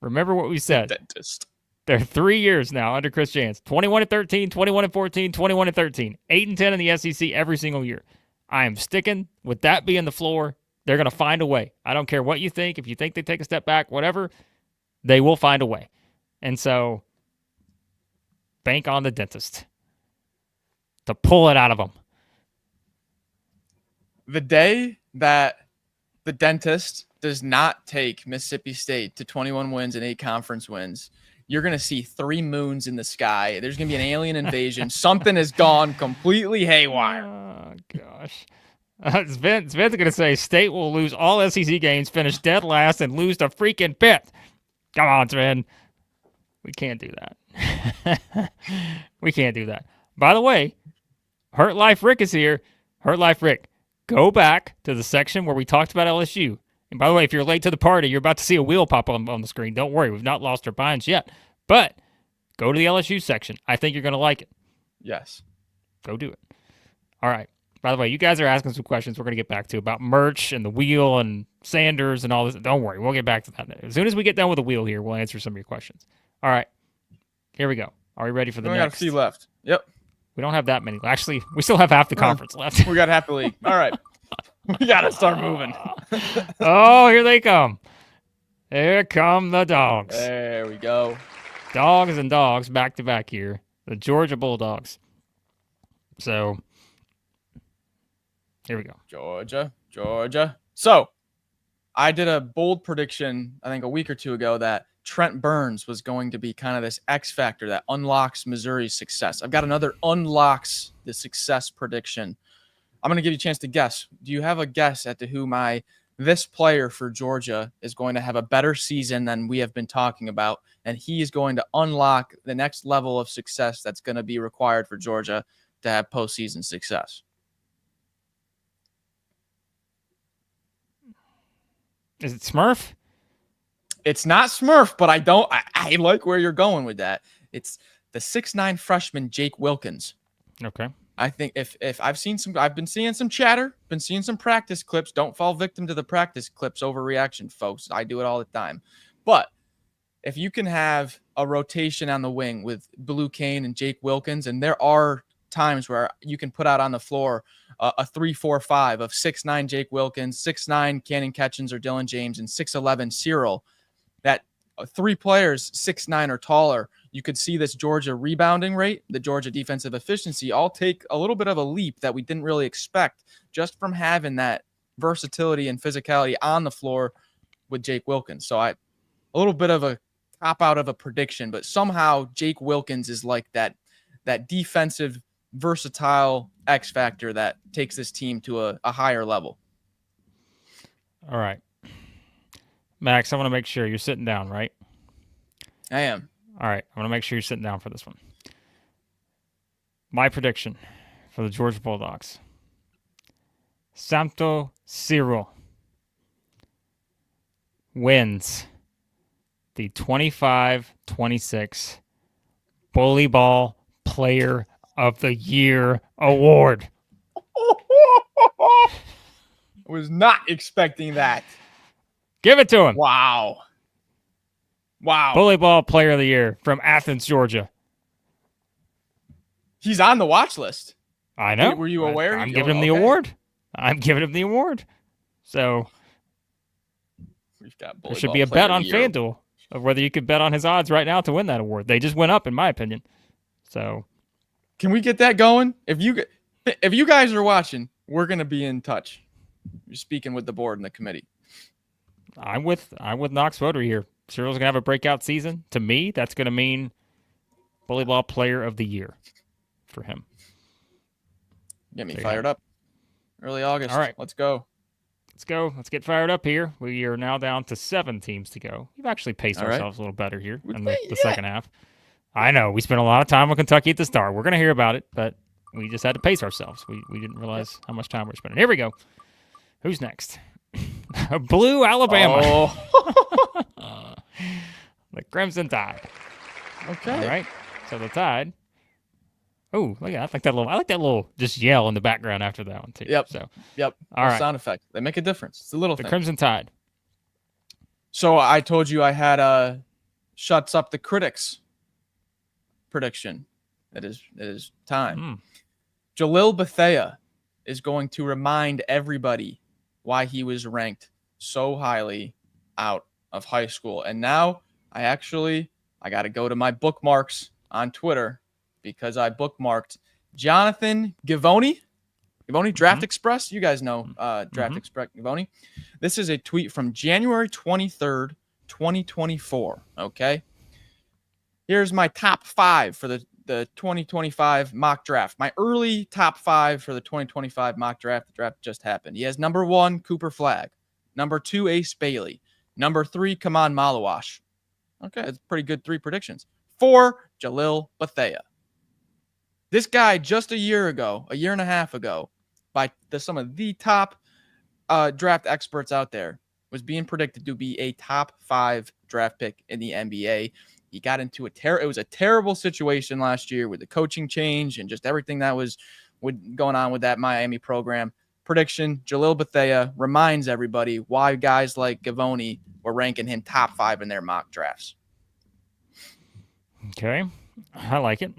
Remember what we said. Dentist. They're 3 years now under Chris Jans. 21-13, 21-14, 21-13. 8-10 in the SEC every single year. I am sticking with that being the floor. They're going to find a way. I don't care what you think. If you think they take a step back, whatever, they will find a way. And so, bank on the dentist to pull it out of them. The day that the dentist does not take Mississippi State to 21 wins and 8 conference wins, you're going to see 3 moons in the sky. There's going to be an alien invasion. Something has gone completely haywire. Oh, gosh. Sven's going to say State will lose all SEC games, finish dead last, and lose to freaking Pitt. Come on, Sven. We can't do that. We can't do that. By the way, Hurt Life Rick is here. Hurt Life Rick, go back to the section where we talked about LSU. And by the way, if you're late to the party, you're about to see a wheel pop on the screen. Don't worry, we've not lost our minds yet. But go to the LSU section. I think you're going to like it. Yes. Go do it. All right. By the way, you guys are asking some questions we're going to get back to about merch and the wheel and Sanders and all this. Don't worry, we'll get back to that. As soon as we get done with the wheel here, we'll answer some of your questions. All right. Here we go. Are we ready for the We next? got a few left. Yep. We don't have that many. Actually, we still have half the conference left. We got half the league. All right. We got to start moving. Oh, here they come. Here come the dogs. There we go. Dogs and dogs back to back here. The Georgia Bulldogs. So, Here we go. Georgia. So I did a bold prediction, I think a week or two ago, that Trent Burns was going to be kind of this X factor that unlocks Missouri's success. I've got another unlocks the success prediction. I'm going to give you a chance to guess. Do you have a guess as to who this player for Georgia is going to have a better season than we have been talking about, and he is going to unlock the next level of success that's going to be required for Georgia to have postseason success? Is it Smurf? It's not Smurf, but I like where you're going with that. It's the 6'9" freshman Jake Wilkins. Okay. I think if I've been seeing some chatter, been seeing some practice clips. Don't fall victim to the practice clips overreaction, folks. I do it all the time. But if you can have a rotation on the wing with Blue Kane and Jake Wilkins, and there are times where you can put out on the floor a 3-4-5 of 6'9" Jake Wilkins, 6'9" Cannon Ketchens or Dylan James, and 6'11" Cyril, that three players 6'9" or taller, you could see this Georgia rebounding rate, the Georgia defensive efficiency, all take a little bit of a leap that we didn't really expect just from having that versatility and physicality on the floor with Jake Wilkins. So a little bit of a cop out of a prediction, but somehow Jake Wilkins is like that defensive versatile X factor that takes this team to a higher level. All right. Max, I want to make sure you're sitting down, right? I am. All right. I want to make sure you're sitting down for this one. My prediction for the Georgia Bulldogs. Sampson Cyril wins the 25-26 Bully Ball Player of the Year award. I was not expecting that. Give it to him. Wow. Bully Ball Player of the Year from Athens, Georgia. He's on the watch list. I know. Were you aware? I'm giving him the award. I'm giving him the award. So we've got there should be a bet on FanDuel of whether you could bet on his odds right now to win that award. They just went up, in my opinion. So can we get that going? If you guys are watching, we're going to be in touch. You're speaking with the board and the committee. I'm with Knox Voter here. Cyril's going to have a breakout season. To me, that's going to mean Bully Ball Player of the Year for him. Get me fired up. Early August. All right. Let's go. Let's get fired up here. We are now down to 7 teams to go. We've actually paced ourselves a little better here in the second half. I know. We spent a lot of time on Kentucky at the start. We're going to hear about it, but we just had to pace ourselves. We didn't realize how much time we're spending. Here we go. Who's next? Blue Alabama. Oh. The Crimson Tide. Okay. All right. So the Tide. Oh, look at that. I like that little just yell in the background after that one too. Yep. So. Yep. All right. Sound effect. They make a difference. It's a little the thing. Crimson Tide. So I told you I had a shuts up the critics prediction. It is time. Jalil Bethea is going to remind everybody why he was ranked so highly out of high school. And now I got to go to my bookmarks on Twitter because I bookmarked Jonathan Givony, Draft Express. You guys know Draft Express Givony. This is a tweet from January 23rd, 2024. Okay. Here's my top 5 for the 2025 mock draft. My early top 5 for the 2025 mock draft. The draft just happened. He has number 1, Cooper Flagg. Number 2, Ace Bailey. Number 3, Kaman Malawash. Okay, that's pretty good 3 predictions. 4, Jalil Bethea. This guy just a year and a half ago, by some of the top draft experts out there, was being predicted to be a top 5 draft pick in the NBA. He got into it was a terrible situation last year with the coaching change and just everything that was going on with that Miami program. Prediction, Jalil Bethea reminds everybody why guys like Givony were ranking him top 5 in their mock drafts. Okay. I like it.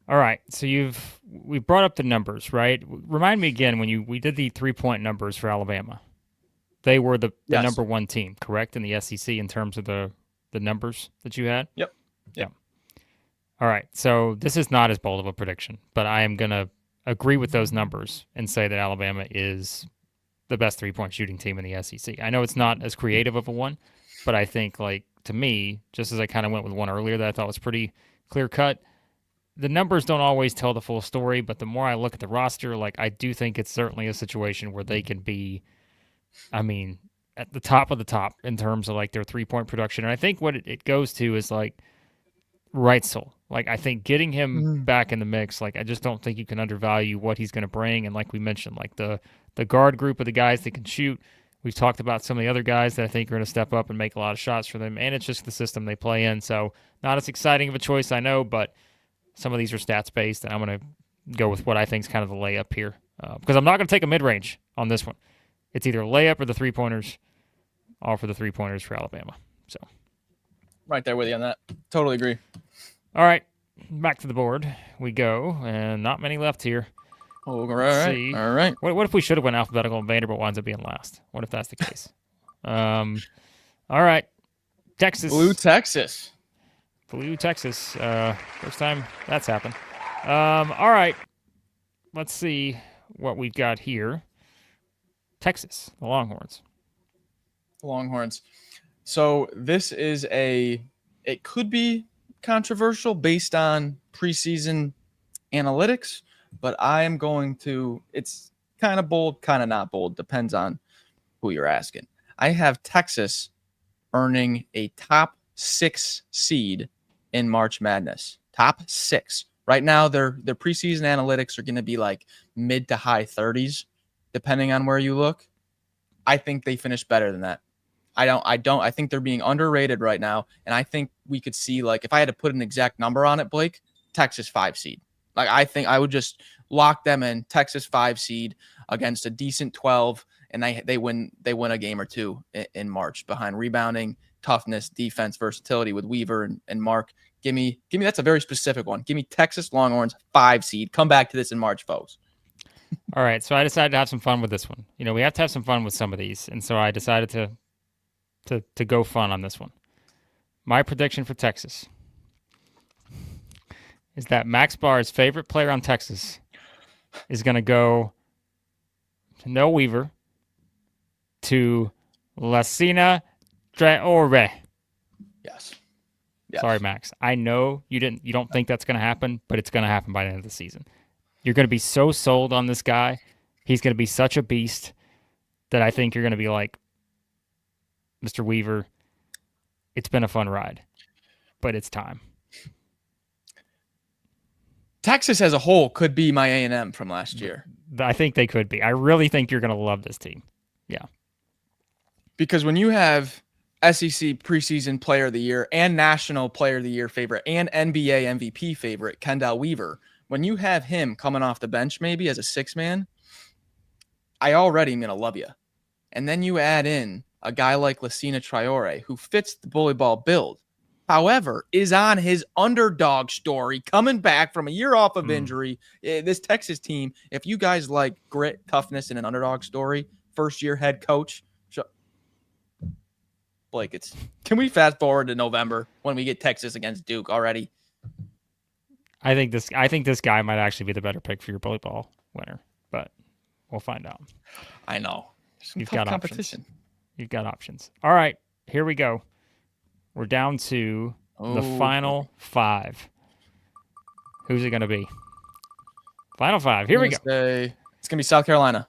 All right. So we brought up the numbers, right? Remind me again when we did the 3-point numbers for Alabama. They were the number 1 team, correct, in the SEC in terms of the numbers that you had? Yep. Yeah. All right. So this is not as bold of a prediction, but I am going to agree with those numbers and say that Alabama is the best 3-point shooting team in the SEC. I know it's not as creative of a one, but I think, like, to me, just as I kind of went with one earlier that I thought was pretty clear cut, the numbers don't always tell the full story, but the more I look at the roster, like, I do think it's certainly a situation where they can be, I mean, at the top of the top in terms of, like, their 3-point production. And I think what it goes to is, like, Reitzel. Like, I think getting him back in the mix, like, I just don't think you can undervalue what he's going to bring. And like we mentioned, like, the guard group of the guys that can shoot. We've talked about some of the other guys that I think are going to step up and make a lot of shots for them. And it's just the system they play in. So not as exciting of a choice, I know, but some of these are stats-based, and I'm going to go with what I think is kind of the layup here. Because I'm not going to take a mid-range on this one. It's either layup or the three-pointers. All for the three-pointers for Alabama. So, right there with you on that. Totally agree. All right, back to the board we go, and not many left here. Oh, all right. What if we should have went alphabetical and Vanderbilt winds up being last? What if that's the case? All right, Texas. Blue Texas. First time that's happened. All right, let's see what we've got here. Texas, the Longhorns. So this is it could be controversial based on preseason analytics, but I am going to, it's kind of bold, kind of not bold, depends on who you're asking. I have Texas earning a top 6 seed in March Madness. Top 6. Right now, their preseason analytics are going to be like mid to high 30s, depending on where you look. I think they finish better than that. I think they're being underrated right now. And I think we could see, like, if I had to put an exact number on it, Blake, Texas 5 seed. Like, I think I would just lock them in, Texas 5 seed against a decent 12, and they win a game or two in March behind rebounding, toughness, defense, versatility with Weaver and Mark. Give me that's a very specific one. Give me Texas Longhorns 5 seed. Come back to this in March, folks. All right, so I decided to have some fun with this one. You know, we have to have some fun with some of these, and so I decided to go fun on this one. My prediction for Texas is that Max Barr's favorite player on Texas is going to go to no Weaver to Lassina Traore. Yes. Sorry, Max. I know you don't think that's going to happen, but it's going to happen by the end of the season. You're going to be so sold on this guy. He's going to be such a beast that I think you're going to be like, Mr. Weaver, it's been a fun ride, but it's time. Texas as a whole could be my A&M from last year. I think they could be. I really think you're going to love this team. Yeah. Because when you have SEC preseason player of the year and national player of the year favorite and NBA MVP favorite, Kendall Weaver, when you have him coming off the bench maybe as a 6-man, I already am going to love you. And then you add in a guy like Lassina Traore, who fits the bully ball build, however, is on his underdog story, coming back from a year off of injury. This Texas team, if you guys like grit, toughness, and an underdog story, first-year head coach, Blake, can we fast forward to November when we get Texas against Duke already? I think this guy might actually be the better pick for your bully ball winner, but we'll find out. I know. You've got competition. You've got options. All right, here we go. We're down to the final 5. Who's it going to be? Final 5. Here we go. It's going to be South Carolina.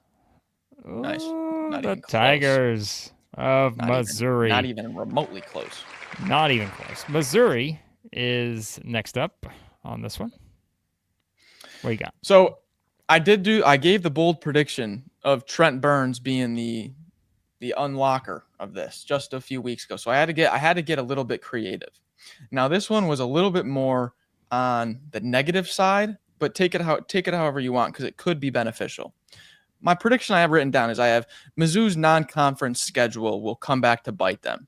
Nice. The Tigers of Missouri. Not even remotely close. Not even close. Missouri is next up on this one. What you got? So I gave the bold prediction of Trent Burns being the unlocker of this just a few weeks ago. So I had to get a little bit creative. Now this one was a little bit more on the negative side, but take it however you want, because it could be beneficial. My prediction I have written down is I have Mizzou's non-conference schedule will come back to bite them.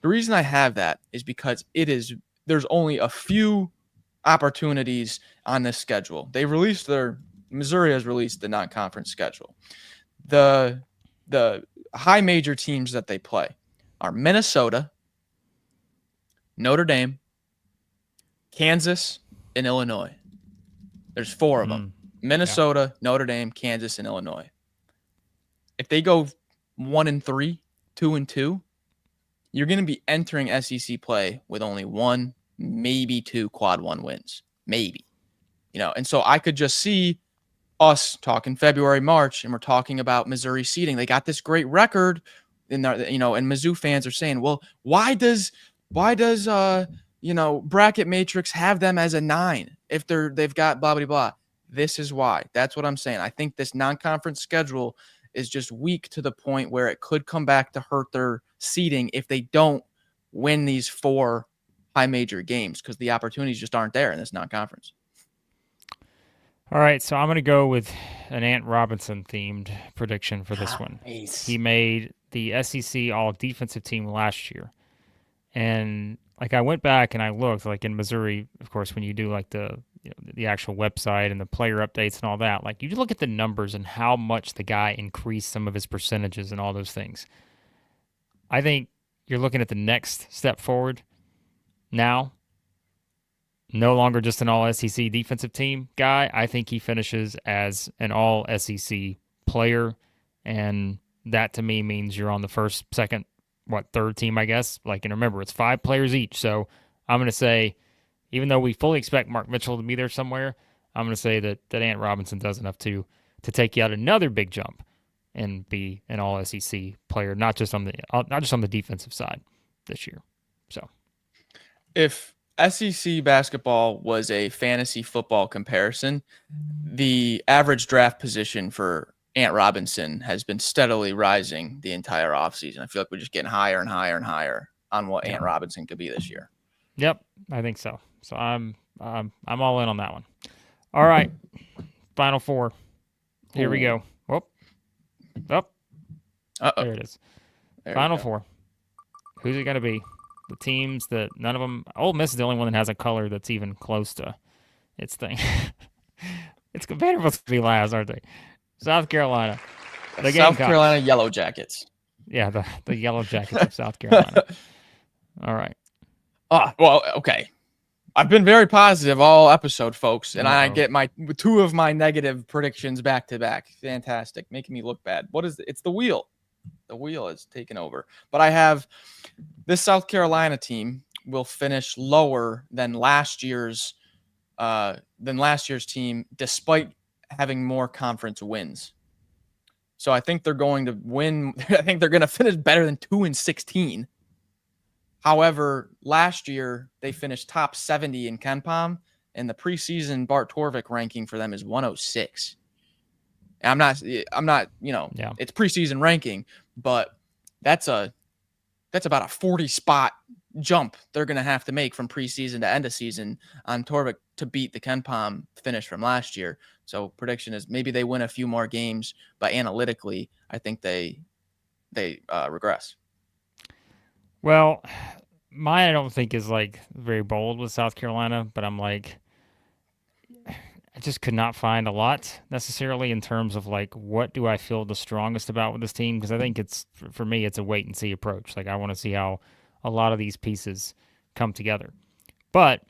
The reason I have that is because there's only a few opportunities on this schedule. Missouri has released the non-conference schedule. The high major teams that they play are Minnesota, Notre Dame, Kansas, and Illinois. There's 4 of them. Minnesota, Notre Dame, Kansas, and Illinois. If they go 1-3, 2-2, you're going to be entering SEC play with only 1, maybe 2 quad 1 wins, maybe. And so I could just see us talking February, March, and we're talking about Missouri seeding. They got this great record, and and Mizzou fans are saying, well, why does bracket matrix have them as a 9 if they've got blah blah blah? This is why. That's what I'm saying. I think this non-conference schedule is just weak to the point where it could come back to hurt their seeding if they don't win these 4 high major games, because the opportunities just aren't there in this non-conference. All right, so I'm going to go with an Ant Robinson themed prediction for this one. Nice. He made the SEC all defensive team last year. And like I went back and I looked, like in Missouri, of course, when you do like the actual website and the player updates and all that, like you look at the numbers and how much the guy increased some of his percentages and all those things. I think you're looking at the next step forward now. No longer just an all-SEC defensive team guy. I think he finishes as an all-SEC player, and that to me means you're on the first, second, third team, I guess. Like, and remember, it's 5 players each. So I'm going to say, even though we fully expect Mark Mitchell to be there somewhere, I'm going to say that Ant Robinson does enough to take you out another big jump and be an all-SEC player, not just on the defensive side this year. So, if SEC basketball was a fantasy football comparison, the average draft position for Ant Robinson has been steadily rising the entire offseason. I feel like we're just getting higher and higher and higher on what Ant Robinson could be this year. Yep, I think so. So I'm all in on that one. All right, Final Four. Here we go. Whoop. Up. There it is. Final Four. Who's it going to be? The teams that none of them. Ole Miss is the only one that has a color that's even close to its thing. It's Vanderbilt's going to be last, aren't they? South Carolina. The South Carolina Yellow Jackets. Yeah, the Yellow Jackets of South Carolina. All right. Well, okay. I've been very positive all episode, folks, and I get 2 of my negative predictions back to back. Fantastic, making me look bad. What is it? It's the wheel. The wheel is taken over. But I have this South Carolina team will finish lower than last year's team, despite having more conference wins. So I think they're going to win. I think they're going to finish better than 2-16. However, last year they finished top 70 in KenPom, and the preseason Bart Torvik ranking for them is 106. And I'm not, it's preseason ranking, but that's about a 40 spot jump they're going to have to make from preseason to end of season on Torvik to beat the KenPom finish from last year. So prediction is maybe they win a few more games, but analytically, I think they regress. Well, mine I don't think is like very bold with South Carolina, but I'm like, I just could not find a lot necessarily in terms of like what do I feel the strongest about with this team, because I think for me it's a wait and see approach. Like I want to see how a lot of these pieces come together. But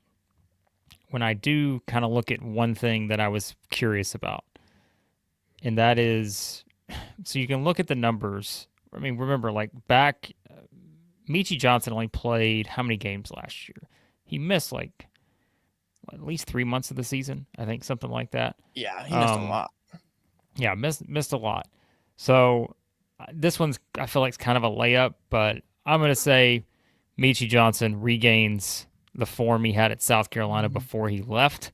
when I do kind of look at one thing that I was curious about, and that is, so you can look at the numbers. I mean, remember, like back, Michi Johnson only played how many games last year? He missed like at least 3 months of the season, I think, something like that. Yeah, he missed a lot. Yeah, missed a lot. So this one's, I feel like it's kind of a layup, but I'm going to say Michi Johnson regains the form he had at South Carolina before he left.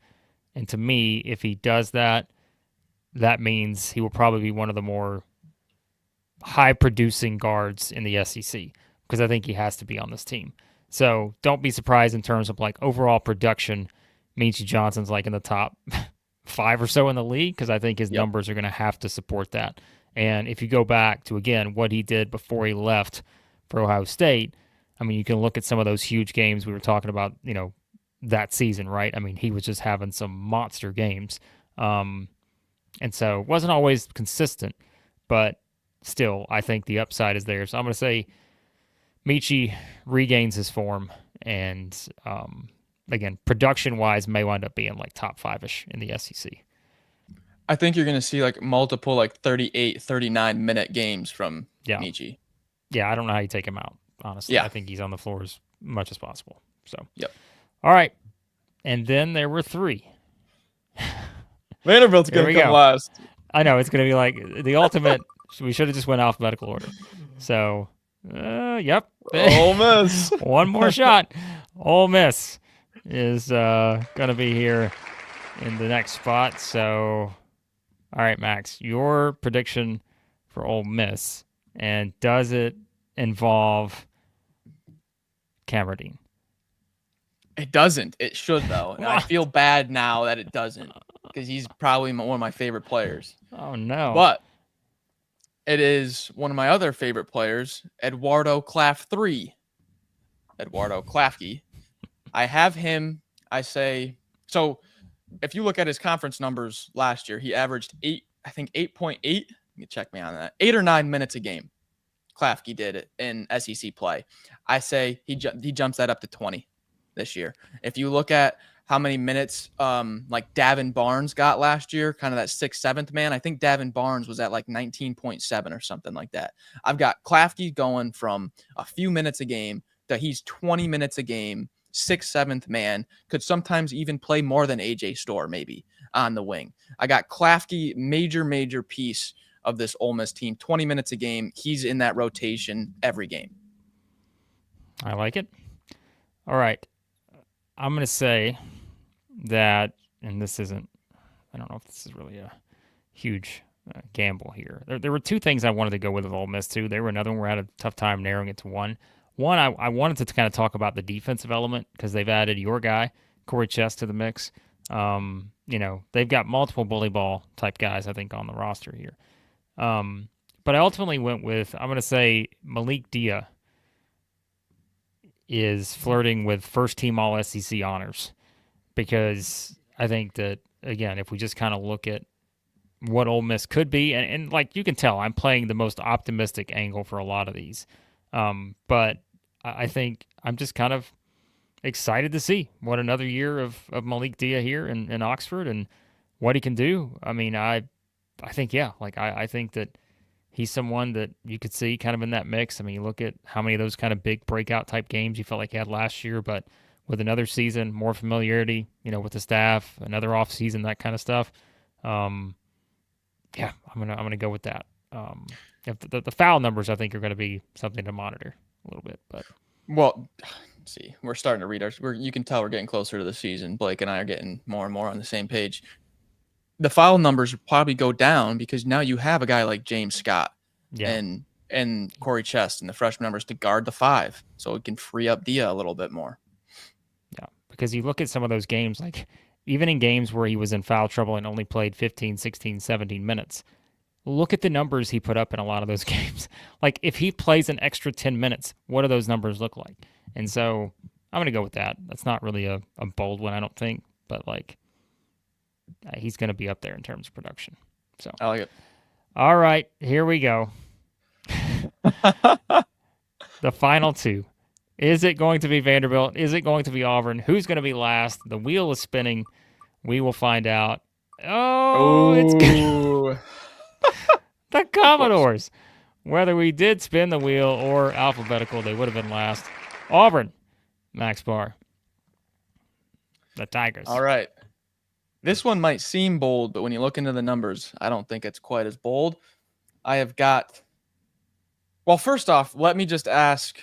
And to me, if he does that, that means he will probably be one of the more high-producing guards in the SEC, because I think he has to be on this team. So don't be surprised in terms of like overall production. Michi Johnson's like in the top 5 or so in the league, because I think his numbers are going to have to support that. And if you go back to, again, what he did before he left for Ohio State, I mean, you can look at some of those huge games we were talking about, that season, right? I mean, he was just having some monster games. And so it wasn't always consistent, but still, I think the upside is there. So I'm going to say Michi regains his form, and again, production-wise, may wind up being like top 5-ish in the SEC. I think you're going to see like multiple like 38, 39-minute games from Michi. Yeah, I don't know how you take him out, honestly. Yeah. I think he's on the floor as much as possible. So, yep. All right. And then there were 3. Vanderbilt's going to come last. I know. It's going to be like the ultimate. We should have just went alphabetical order. So, yep. Ole Miss. One more shot. Ole Miss is going to be here in the next spot. So, all right, Max, your prediction for Ole Miss, and does it involve Cameron? It doesn't. It should, though. And I feel bad now that it doesn't, because he's probably one of my favorite players. Oh, no. But it is one of my other favorite players, Eduardo Claff III. Eduardo Klafke. I have him, I say, so if you look at his conference numbers last year, he averaged 8.8. You can check me on that. 8 or 9 minutes a game. Klafke did it in SEC play. I say he jumps that up to 20 this year. If you look at how many minutes like Davin Barnes got last year, kind of that 6th, 7th man, I think Davin Barnes was at like 19.7 or something like that. I've got Klafke going from a few minutes a game to he's 20 minutes a game, 6th, 7th man, could sometimes even play more than AJ Storr maybe on the wing. I got Klafke, major piece of this Ole Miss team, 20 minutes a game. He's in that rotation every game. I like it. All right. I'm going to say that, and this isn't, I don't know if this is really a huge gamble here. There were 2 things I wanted to go with Ole Miss, too. There were another one where I had a tough time narrowing it to one. One, I wanted to kind of talk about the defensive element because they've added your guy, Corey Chess, to the mix. They've got multiple bully ball type guys, I think, on the roster here. But I ultimately went with, I'm going to say Malik Dia is flirting with first-team All-SEC honors because I think that, again, if we just kind of look at what Ole Miss could be, and like you can tell, I'm playing the most optimistic angle for a lot of these. But I think I'm just kind of excited to see what another year of Malik Dia here in Oxford and what he can do. I mean, I think, I think that he's someone that you could see kind of in that mix. I mean, you look at how many of those kind of big breakout type games you felt like he had last year, but with another season, more familiarity, with the staff, another off season, that kind of stuff. I'm gonna go with that. The foul numbers, I think, are going to be something to monitor a little bit. But well, see, we're starting to read you can tell we're getting closer to the season. Blake and I are getting more and more on the same page. The foul numbers will probably go down because now you have a guy like James Scott and Corey Chest and the freshman numbers to guard the 5, so it can free up Dia a little bit more. Yeah, because you look at some of those games, like even in games where he was in foul trouble and only played 15, 16, 17 minutes, look at the numbers he put up in a lot of those games. Like if he plays an extra 10 minutes, what do those numbers look like? And so I'm going to go with that. That's not really a bold one, I don't think, but like he's going to be up there in terms of production. So I like it. All right, here we go. The final 2. Is it going to be Vanderbilt? Is it going to be Auburn? Who's going to be last? The wheel is spinning. We will find out. It's the Commodores. Whether we did spin the wheel or alphabetical, they would have been last. Auburn, Max Barr. The Tigers. All right. This one might seem bold, but when you look into the numbers, I don't think it's quite as bold. I have got, well, first off, let me just ask,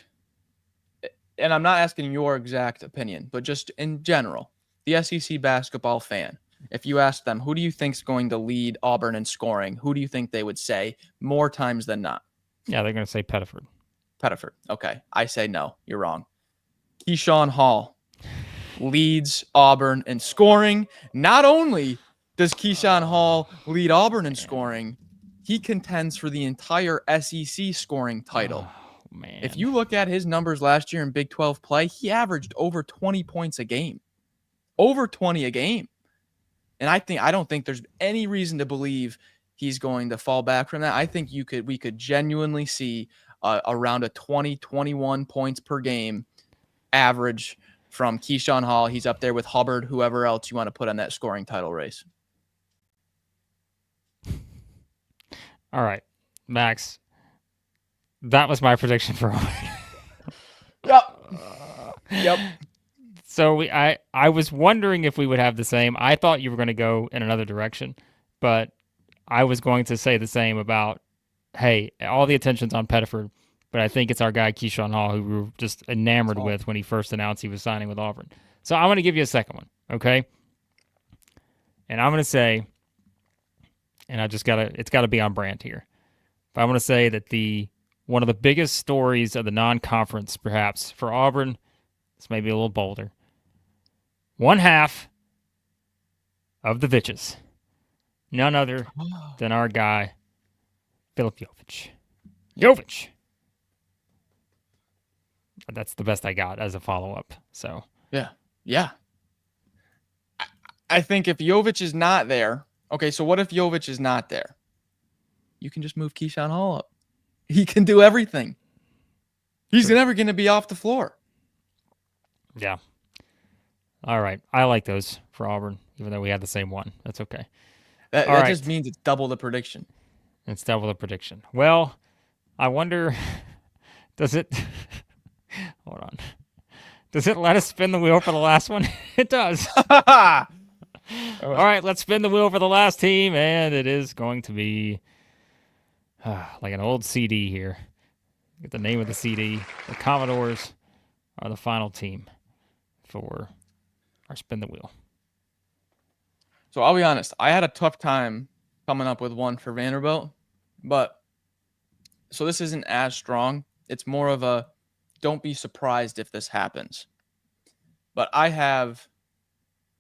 and I'm not asking your exact opinion, but just in general, the SEC basketball fan, if you ask them, who do you think is going to lead Auburn in scoring, who do you think they would say more times than not? Yeah, they're going to say Pettiford. Pettiford. Okay. I say no. You're wrong. Keyshawn Hall leads Auburn in scoring. Not only does Keyshawn Hall lead Auburn in scoring, he contends for the entire SEC scoring title. Oh, man. If you look at his numbers last year in Big 12 play, he averaged over 20 points a game. Over 20 a game. And I don't think there's any reason to believe he's going to fall back from that. I think we could genuinely see around a 20, 21 points per game average from Keyshawn Hall. He's up there with Hubbard, whoever else you want to put on that scoring title race. All right, Max. That was my prediction for Auburn. Yep. So I was wondering if we would have the same. I thought you were going to go in another direction, but I was going to say the same about, hey, all the attention's on Pettiford, but I think it's our guy Keyshawn Hall who we were just enamored with when he first announced he was signing with Auburn. So I'm going to give you a second one, okay? And I'm going to say, and it's got to be on brand here. But I'm going to say that one of the biggest stories of the non-conference, perhaps for Auburn, this may be a little bolder. One half of the Vitches, none other than our guy, Philip Jovich. That's the best I got as a follow-up. So yeah. I think if Jovich is not there, okay, so what if Jovich is not there? You can just move Keyshawn Hall up. He can do everything. He's never going to be off the floor. Yeah. All right. I like those for Auburn, even though we had the same one. That's okay. That just means it's double the prediction. It's double the prediction. Well, I wonder, does it... Hold on. Does it let us spin the wheel for the last one? It does. All right, let's spin the wheel for the last team, and it is going to be like an old CD here. Get the name of the CD. The Commodores are the final team for our spin the wheel. So I'll be honest. I had a tough time coming up with one for Vanderbilt, but so this isn't as strong. It's more of a don't be surprised if this happens. But I have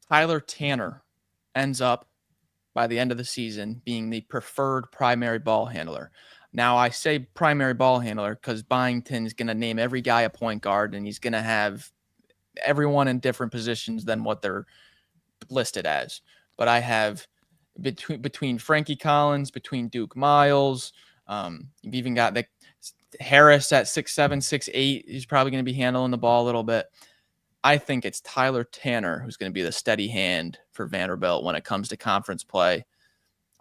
Tyler Tanner ends up by the end of the season being the preferred primary ball handler. Now, I say primary ball handler because Byington's going to name every guy a point guard, and he's going to have everyone in different positions than what they're listed as. But I have between Frankie Collins, between Duke Miles, you've even got the Harris at 6'7", 6'8". He's probably going to be handling the ball a little bit. I think it's Tyler Tanner who's going to be the steady hand for Vanderbilt when it comes to conference play.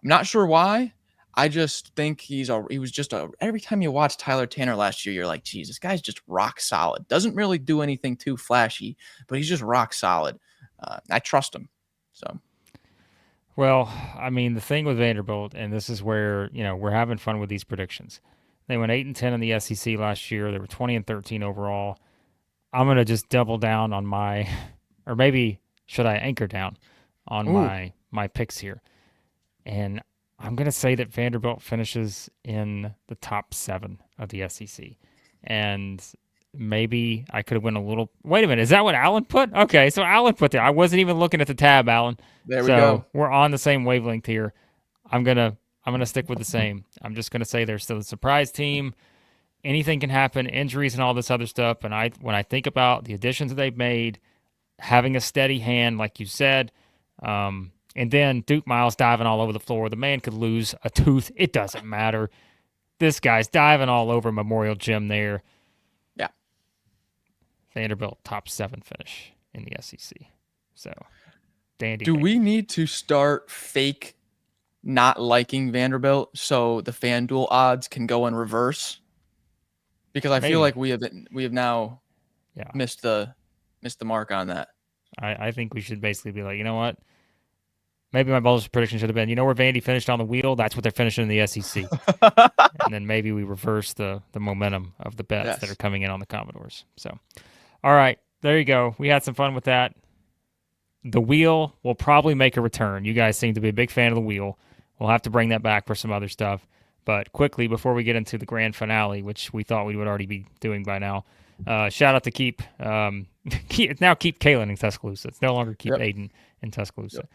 I'm not sure why. I just think every time you watch Tyler Tanner last year, you're like, geez, this guy's just rock solid. Doesn't really do anything too flashy, but he's just rock solid. I trust him. So, well, I mean, the thing with Vanderbilt, and this is where, we're having fun with these predictions. They went 8-10 in the SEC last year. They were 20-13 overall. I'm going to just double down on or maybe should I anchor down on my picks here? And I'm going to say that Vanderbilt finishes in the top 7 of the SEC. And maybe I could have went a little... Wait a minute. Is that what Alan put? Okay, so Alan put there. I wasn't even looking at the tab, Alan. There we go. We're on the same wavelength here. I'm going to stick with the same. I'm just going to say they're still a surprise team. Anything can happen, injuries and all this other stuff. And when I think about the additions that they've made, having a steady hand, like you said, and then Duke Miles diving all over the floor. The man could lose a tooth. It doesn't matter. This guy's diving all over Memorial Gym there. Yeah. Vanderbilt top 7 finish in the SEC. So, dandy. Do we need to start fake not liking Vanderbilt so the FanDuel odds can go in reverse? Because I feel like we have now missed the mark on that. I think we should basically be like, you know what? Maybe my bold prediction should have been, where Vandy finished on the wheel? That's what they're finishing in the SEC. And then maybe we reverse the momentum of the bets that are coming in on the Commodores. So, all right, there you go. We had some fun with that. The wheel will probably make a return. You guys seem to be a big fan of the wheel. We'll have to bring that back for some other stuff. But quickly, before we get into the grand finale, which we thought we would already be doing by now, shout out to Keep. It's now Keep Kalen in Tuscaloosa. It's no longer Keep Aiden in Tuscaloosa.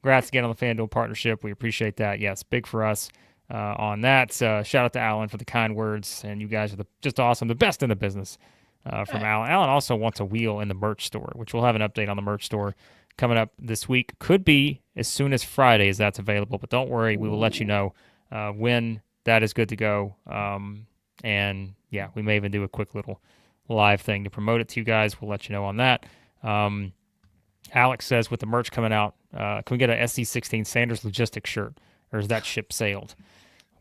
Congrats again on the FanDuel partnership. We appreciate that. Yes, big for us on that. Shout out to Alan for the kind words, and you guys are just awesome, the best in the business from Alan. Alan also wants a wheel in the merch store, which we'll have an update on the merch store coming up this week. Could be as soon as Friday as that's available, but don't worry, we will let you know when that is good to go. And yeah, we may even do a quick little live thing to promote it to you guys. We'll let you know on that. Alex says with the merch coming out, can we get a SC16 Sanders Logistics shirt, or is that ship sailed?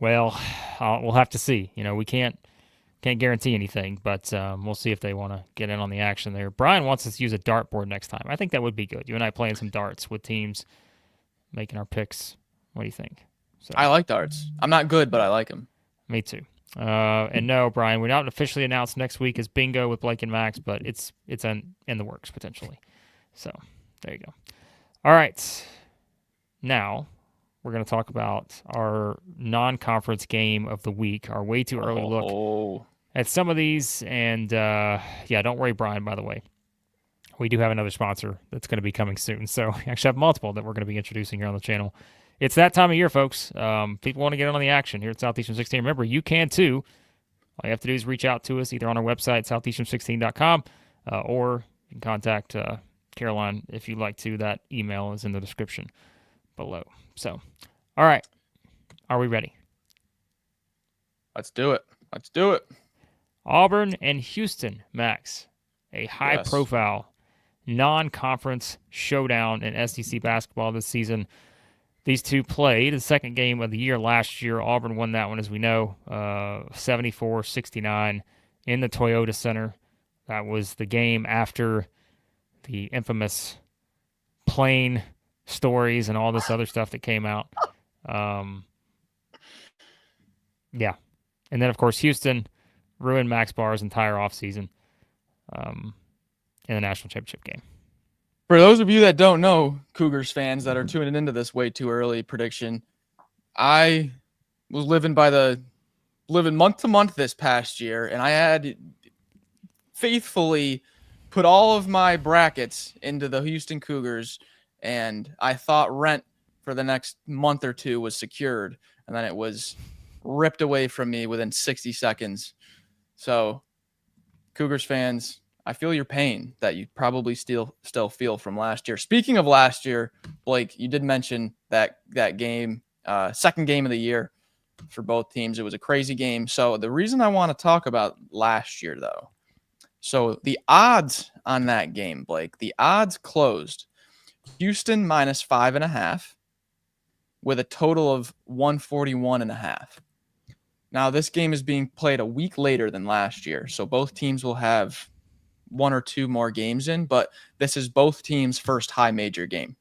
Well, we'll have to see. We can't guarantee anything, but we'll see if they want to get in on the action there. Brian wants us to use a dartboard next time. I think that would be good. You and I playing some darts with teams, making our picks. What do you think? So, I like darts. I'm not good, but I like them. Me too. And no, Brian, we're not officially announced next week as bingo with Blake and Max, but it's in the works potentially. So there you go. All right. Now we're going to talk about our non-conference game of the week, our way too early look at some of these. And don't worry, Brian, by the way. We do have another sponsor that's going to be coming soon. So we actually have multiple that we're going to be introducing here on the channel. It's that time of year, folks. People want to get in on the action here at Southeastern 16. Remember, you can too. All you have to do is reach out to us either on our website, southeastern16.com, or you can contact Caroline if you'd like to. That email is in the description below. So, all right. Are we ready? Let's do it. Let's do it. Auburn and Houston, Max. A high-profile non-conference showdown in SEC basketball this season. These two played the second game of the year last year. Auburn won that one, as we know, 74-69 in the Toyota Center. That was the game after the infamous plane stories and all this other stuff that came out. And then, of course, Houston ruined Max Barr's entire offseason in the national championship game. For those of you that don't know, Cougars fans that are tuning into this way too early prediction, I was living month to month this past year, and I had faithfully put all of my brackets into the Houston Cougars, and I thought rent for the next month or two was secured, and then it was ripped away from me within 60 seconds. So, Cougars fans, I feel your pain that you probably still feel from last year. Speaking of last year, Blake, you did mention that game, second game of the year for both teams. It was a crazy game. So the reason I want to talk about last year, though, so the odds on that game, Blake, the odds closed Houston -5.5 with a total of 141.5. Now, this game is being played a week later than last year, so both teams will have one or two more games in, but this is both teams' first high major game.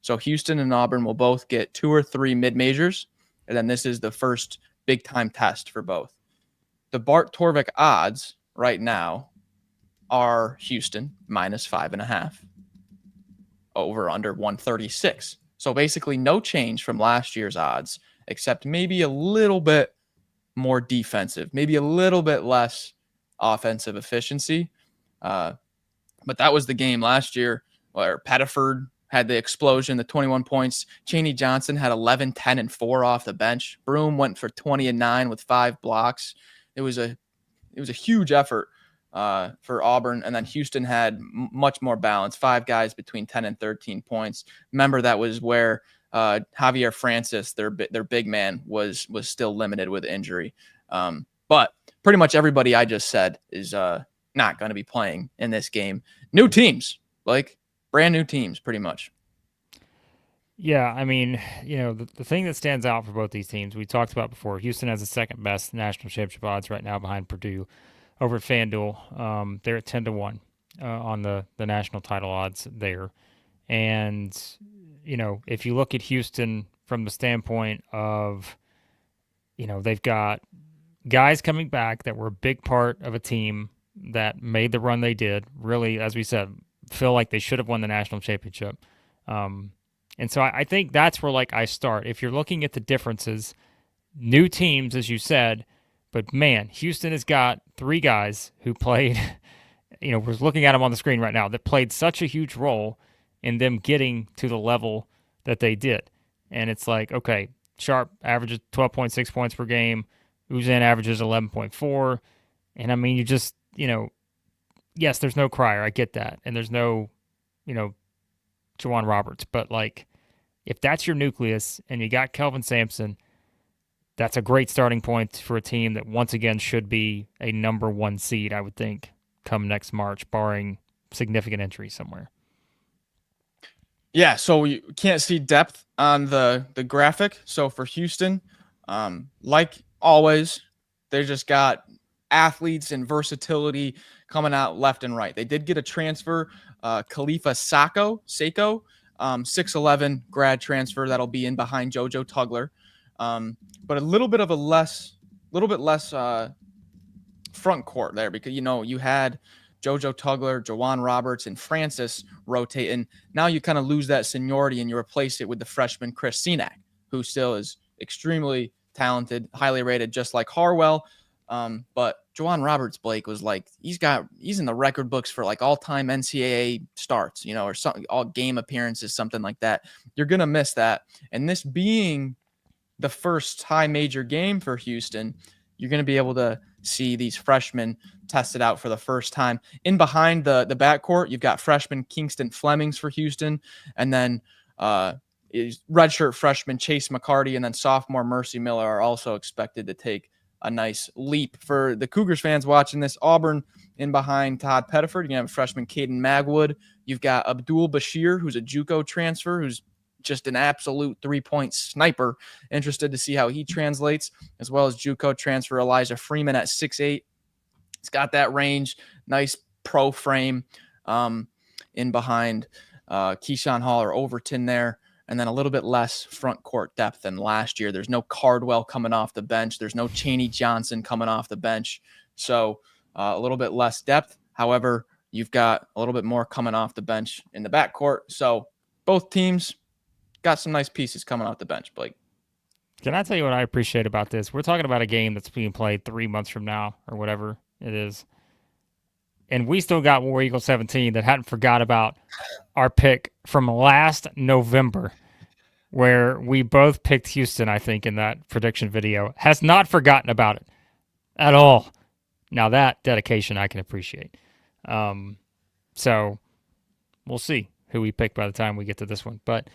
So Houston and Auburn will both get 2 or 3 mid-majors, and then this is the first big-time test for both. The Bart Torvik odds right now are Houston -5.5, over under 136. So basically no change from last year's odds, except maybe a little bit more defensive, maybe a little bit less offensive efficiency. But that was the game last year where Pettiford had the explosion, the 21 points. Chaney Johnson had 11, 10, and 4 off the bench. Broom went for 20 and 9 with 5 blocks. It was a huge effort for Auburn, and then Houston had much more balance. 5 guys between 10 and 13 points. Remember, that was where Javier Francis, their big man, was still limited with injury. But pretty much everybody I just said is not going to be playing in this game. New teams, like brand new teams, pretty much. Yeah, I mean, the thing that stands out for both these teams, we talked about before, Houston has the second best national championship odds right now behind Purdue over at FanDuel. They're at 10-1 on the national title odds there. And, if you look at Houston from the standpoint of, they've got guys coming back that were a big part of a team that made the run they did, really, as we said, feel like they should have won the national championship. And so I think that's where, I start. If you're looking at the differences, new teams, as you said, but, man, Houston has got 3 guys who played, we're looking at them on the screen right now, that played such a huge role in them getting to the level that they did. And it's like, okay, Sharp averages 12.6 points per game. Uzan averages 11.4. And, I mean, you just, yes, there's no Cryer. I get that. And there's no, Juwan Roberts. But, if that's your nucleus and you got Kelvin Sampson, that's a great starting point for a team that, once again, should be a number 1 seed, I would think, come next March, barring significant injury somewhere. Yeah, so you can't see depth on the graphic. So for Houston, Like always, they just got athletes and versatility coming out left and right. They did get a transfer, Khalifa Sako, 6'11" grad transfer that'll be in behind JoJo Tugler, but a little bit less front court there, because you had JoJo Tugler, Jawan Roberts, and Francis rotating. Now you kind of lose that seniority and you replace it with the freshman Chris Senak, who still is extremely talented, highly rated, just like Harwell. But Jawan Roberts, Blake, was like, he's in the record books for like all-time NCAA starts, or something, all game appearances, something like that. You're going to miss that. And this being the first high major game for Houston, you're going to be able to see these freshmen tested out for the first time. In behind the backcourt, you've got freshman Kingston Flemings for Houston, and then redshirt freshman Chase McCarty, and then sophomore Mercy Miller are also expected to take a nice leap. For the Cougars fans watching this, Auburn in behind Todd Pettiford. You have freshman Caden Magwood. You've got Abdul Bashir, who's a JUCO transfer, who's just an absolute three-point sniper. Interested to see how he translates, as well as JUCO transfer Elijah Freeman at 6'8". He's got that range, nice pro frame. In behind Keyshawn Hall or Overton there, and then a little bit less front court depth than last year. There's no Cardwell coming off the bench. There's no Chaney Johnson coming off the bench. So a little bit less depth. However, you've got a little bit more coming off the bench in the backcourt. So both teams got some nice pieces coming off the bench, Blake. Can I tell you what I appreciate about this? We're talking about a game that's being played 3 months from now or whatever it is. And we still got War Eagle 17 that hadn't forgot about our pick from last November, where we both picked Houston, I think, in that prediction video. Has not forgotten about it at all. Now that dedication I can appreciate. So we'll see who we pick by the time we get to this one. But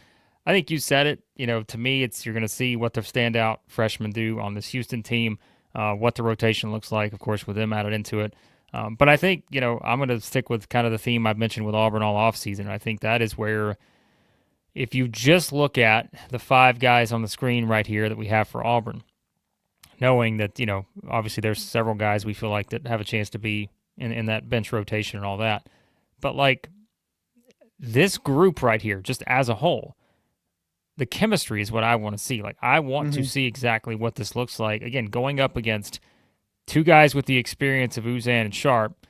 I think you said it. To me, you're going to see what the standout freshmen do on this Houston team, what the rotation looks like, of course, with them added into it. But I think, I'm going to stick with kind of the theme I've mentioned with Auburn all offseason. I think that is where, if you just look at the 5 guys on the screen right here that we have for Auburn, knowing that, obviously there's several guys we feel like that have a chance to be in that bench rotation and all that. But like this group right here, just as a whole, the chemistry is what I want to see. Like I want to see exactly what this looks like. Again, going up against 2 guys with the experience of Uzan and Sharp,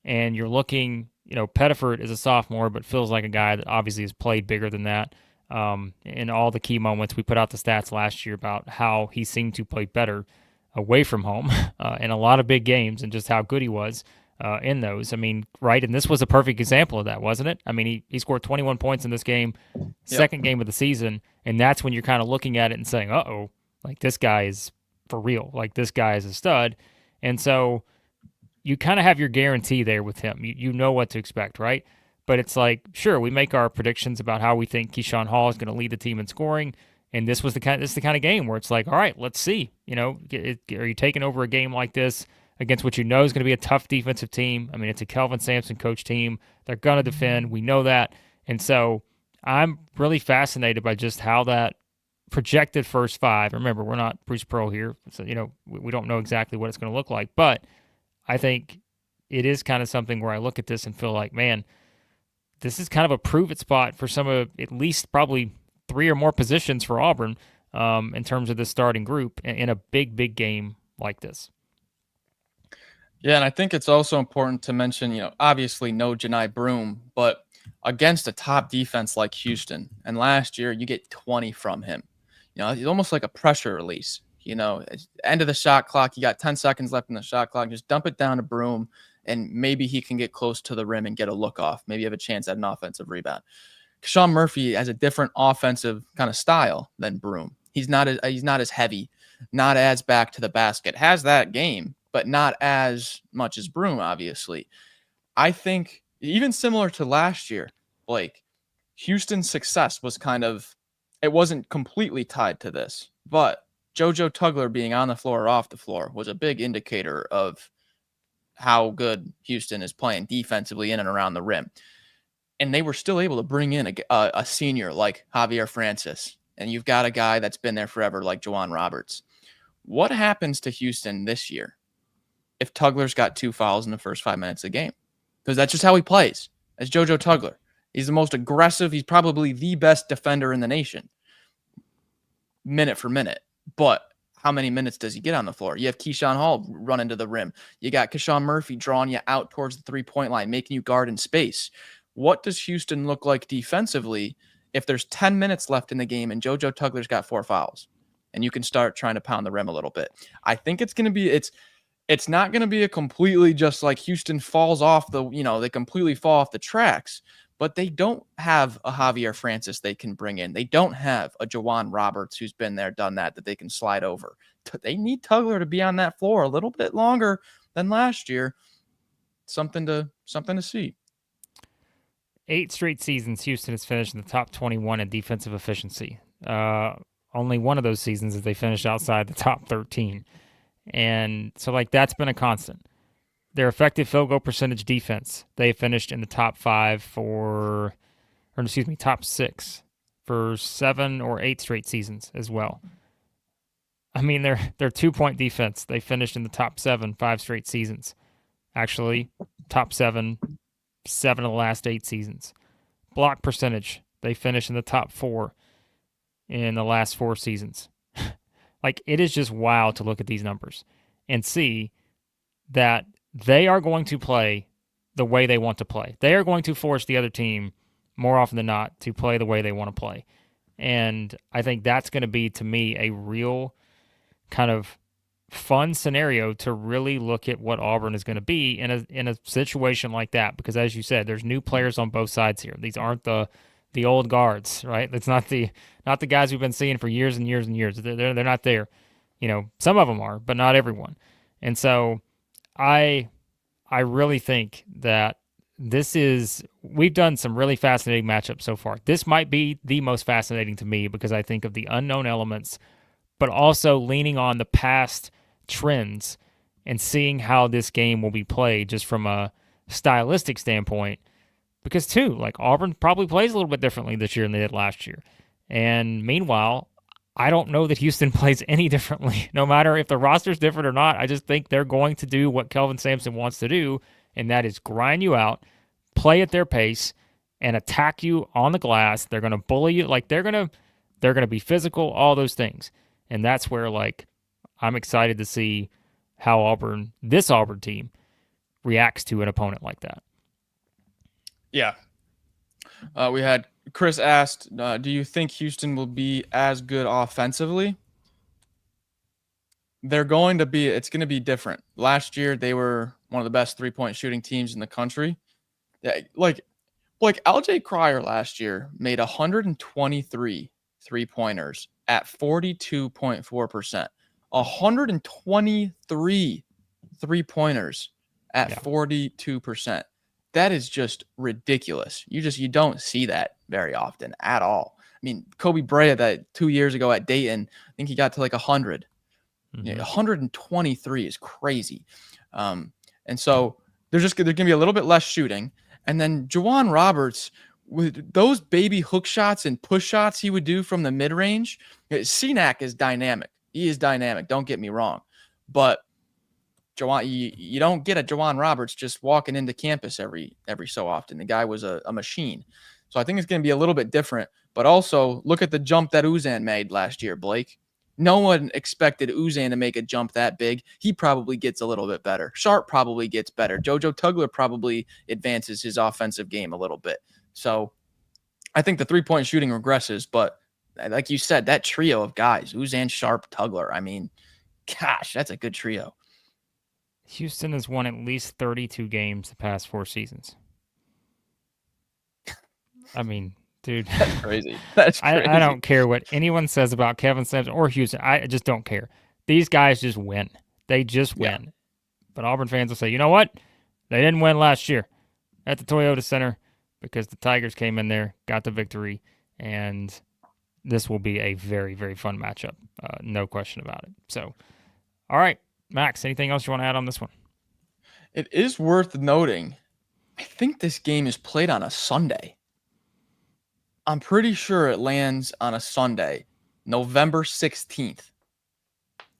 and you're looking, Pettiford is a sophomore, but feels like a guy that obviously has played bigger than that. In all the key moments, we put out the stats last year about how he seemed to play better away from home in a lot of big games and just how good he was in those. I mean, right, and this was a perfect example of that, wasn't it? I mean, he scored 21 points in this game, second game of the season, and that's when you're kind of looking at it and saying, uh-oh, like this guy is for real. Like this guy is a stud. And so you kind of have your guarantee there with him. You know what to expect, right? But it's like, sure, we make our predictions about how we think Keyshawn Hall is going to lead the team in scoring, and this is the kind of game where it's like, all right, let's see. Are you taking over a game like this against what you know is going to be a tough defensive team? I mean, it's a Kelvin Sampson coach team. They're going to defend. We know that. And so I'm really fascinated by just how that projected first 5. Remember, we're not Bruce Pearl here, so we don't know exactly what it's going to look like. But I think it is kind of something where I look at this and feel like, man, this is kind of a prove-it spot for some of at least probably 3 or more positions for Auburn in terms of the starting group in a big game like this. Yeah, and I think it's also important to mention, obviously no Janai Broom, but against a top defense like Houston, and last year you get 20 from him. It's almost like a pressure release. End of the shot clock, you got 10 seconds left in the shot clock, just dump it down to Broom, and maybe he can get close to the rim and get a look off. Maybe you have a chance at an offensive rebound. Sean Murphy has a different offensive kind of style than Broom. He's not as heavy, not as back to the basket. Has that game, but not as much as Broom, obviously. I think even similar to last year, Blake, Houston's success was it wasn't completely tied to this, but JoJo Tugler being on the floor or off the floor was a big indicator of how good Houston is playing defensively in and around the rim. And they were still able to bring in a senior like Javier Francis. And you've got a guy that's been there forever like Jawan Roberts. What happens to Houston this year if Tugler's got 2 fouls in the first 5 minutes of the game? Because that's just how he plays. As JoJo Tugler. He's the most aggressive. He's probably the best defender in the nation, minute for minute. But how many minutes does he get on the floor? You have Keyshawn Hall running to the rim. You got Keshawn Murphy drawing you out towards the three-point line, making you guard in space. What does Houston look like defensively if there's 10 minutes left in the game and JoJo Tugler's got 4 fouls? And you can start trying to pound the rim a little bit. I think it's going to be it's not going to be a completely just like Houston falls off the, they completely fall off the tracks, but they don't have a Javier Francis they can bring in. They don't have a Jawan Roberts who's been there, done that they can slide over. They need Tugler to be on that floor a little bit longer than last year. Something to see. 8 straight seasons, Houston has finished in the top 21 in defensive efficiency. Only one of those seasons is they finished outside the top 13. And so, that's been a constant. Their effective field goal percentage defense, they finished in the top 6 for 7 or 8 straight seasons as well. I mean, their 2-point defense, they finished in the top 7 5 straight seasons. Actually, top 7 of the last 8 seasons. Block percentage, they finished in the top 4 in the last 4 seasons. It is just wild to look at these numbers and see that they are going to play the way they want to play. They are going to force the other team more often than not to play the way they want to play. And I think that's going to be, to me, a real kind of fun scenario to really look at what Auburn is going to be in a situation like that. Because as you said, there's new players on both sides here. These aren't the old guards, right? It's not the guys we've been seeing for years and years and years. They're not there. Some of them are, but not everyone. And so I really think that we've done some really fascinating matchups so far. This might be the most fascinating to me because I think of the unknown elements, but also leaning on the past trends and seeing how this game will be played just from a stylistic standpoint. Because too, Auburn probably plays a little bit differently this year than they did last year. And meanwhile, I don't know that Houston plays any differently, no matter if the roster's different or not. I just think they're going to do what Kelvin Sampson wants to do, and that is grind you out, play at their pace, and attack you on the glass. They're going to bully you. They're going to be physical, all those things. And that's where, I'm excited to see how this Auburn team reacts to an opponent like that. Yeah. We had Chris asked, do you think Houston will be as good offensively? It's going to be different. Last year, they were one of the best 3-point shooting teams in the country. Yeah, LJ Cryer last year made 123 3-pointers at 42.4%. 123 3-pointers at 42%. That is just ridiculous. You don't see that very often at all. I mean, Kobe Bryant that 2 years ago at Dayton, I think he got to 100. Mm-hmm. 123 is crazy. And so there's going to be a little bit less shooting. And then Jawan Roberts, with those baby hook shots and push shots he would do from the mid-range, CNAC is dynamic. He is dynamic. Don't get me wrong. But you don't get a Jawan Roberts just walking into campus every so often. The guy was a machine. So I think it's going to be a little bit different. But also, look at the jump that Uzan made last year, Blake. No one expected Uzan to make a jump that big. He probably gets a little bit better. Sharp probably gets better. JoJo Tugler probably advances his offensive game a little bit. So I think the 3-point shooting regresses. But like you said, that trio of guys, Uzan, Sharp, Tugler, I mean, gosh, that's a good trio. Houston has won at least 32 games the past 4 seasons. I mean, dude. That's crazy. That's crazy. I don't care what anyone says about Kelvin Sampson or Houston. I just don't care. These guys just win. They just win. Yeah. But Auburn fans will say, you know what? They didn't win last year at the Toyota Center because the Tigers came in there, got the victory, and this will be a very, very fun matchup. No question about it. So, all right. Max, anything else you want to add on this one? It is worth noting, I think this game is played on a Sunday. I'm pretty sure it lands on a Sunday, November 16th.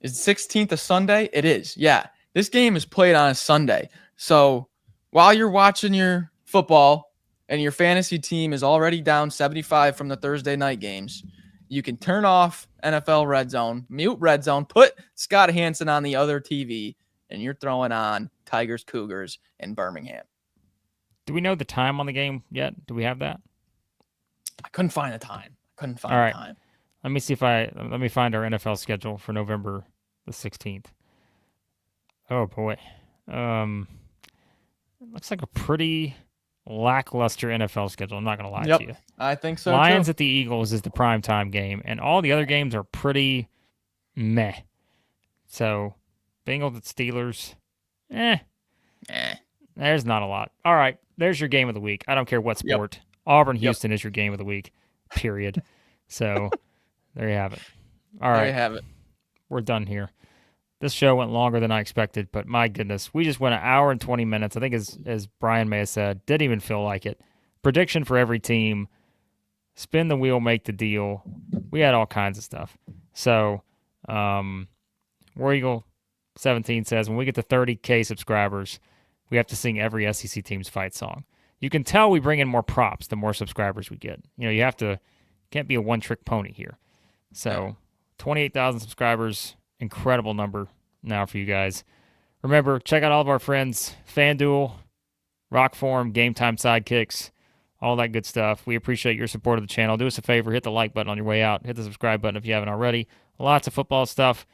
Is 16th a Sunday? It is. Yeah. This game is played on a Sunday. So while you're watching your football and your fantasy team is already down 75 from the Thursday night games, you can turn off NFL Red Zone, mute Red Zone, put Scott Hansen on the other TV, and you're throwing on Tigers, Cougars, and Birmingham. Do we know the time on the game yet? Do we have that? I couldn't find the time. All right. Let me see if let me find our NFL schedule for November the 16th. Oh boy. It looks like a pretty lackluster NFL schedule. I'm not going to lie to you. I think so Lions too. at the Eagles is the primetime game, and all the other games are pretty meh. So, Bengals at Steelers, there's not a lot. All right, there's your game of the week. I don't care what sport. Yep. Auburn, Houston is your game of the week, period. So, there you have it. All right. There you have it. We're done here. This show went longer than I expected, but my goodness, we just went 1 hour and 20 minutes. I think as Brian may have said, didn't even feel like it. Prediction for every team. Spin the wheel, make the deal. We had all kinds of stuff. So, War Eagle 17 says, when we get to 30K subscribers, we have to sing every SEC team's fight song. You can tell we bring in more props the more subscribers we get. You can't be a one-trick pony here. So, 28,000 subscribers, incredible number now for you guys. Remember, check out all of our friends, FanDuel, ROKFORM, GameTime Sidekicks, all that good stuff. We appreciate your support of the channel. Do us a favor, hit the like button on your way out. Hit the subscribe button if you haven't already. Lots of football stuff.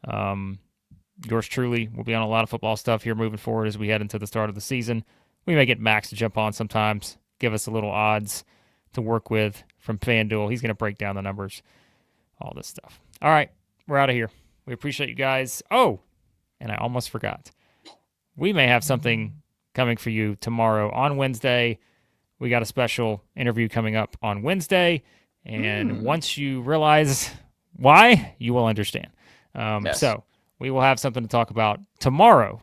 Yours truly will be on a lot of football stuff here moving forward as we head into the start of the season. We may get Max to jump on sometimes, give us a little odds to work with from FanDuel. He's going to break down the numbers, all this stuff. All right, we're out of here. We appreciate you guys. Oh, and I almost forgot. We may have something coming for you tomorrow on Wednesday. We got a special interview coming up on Wednesday, and once you realize why, you will understand. So we will have something to talk about tomorrow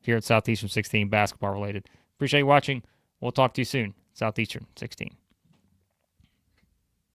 here at Southeastern 16, basketball related. Appreciate you watching. We'll talk to you soon. Southeastern 16.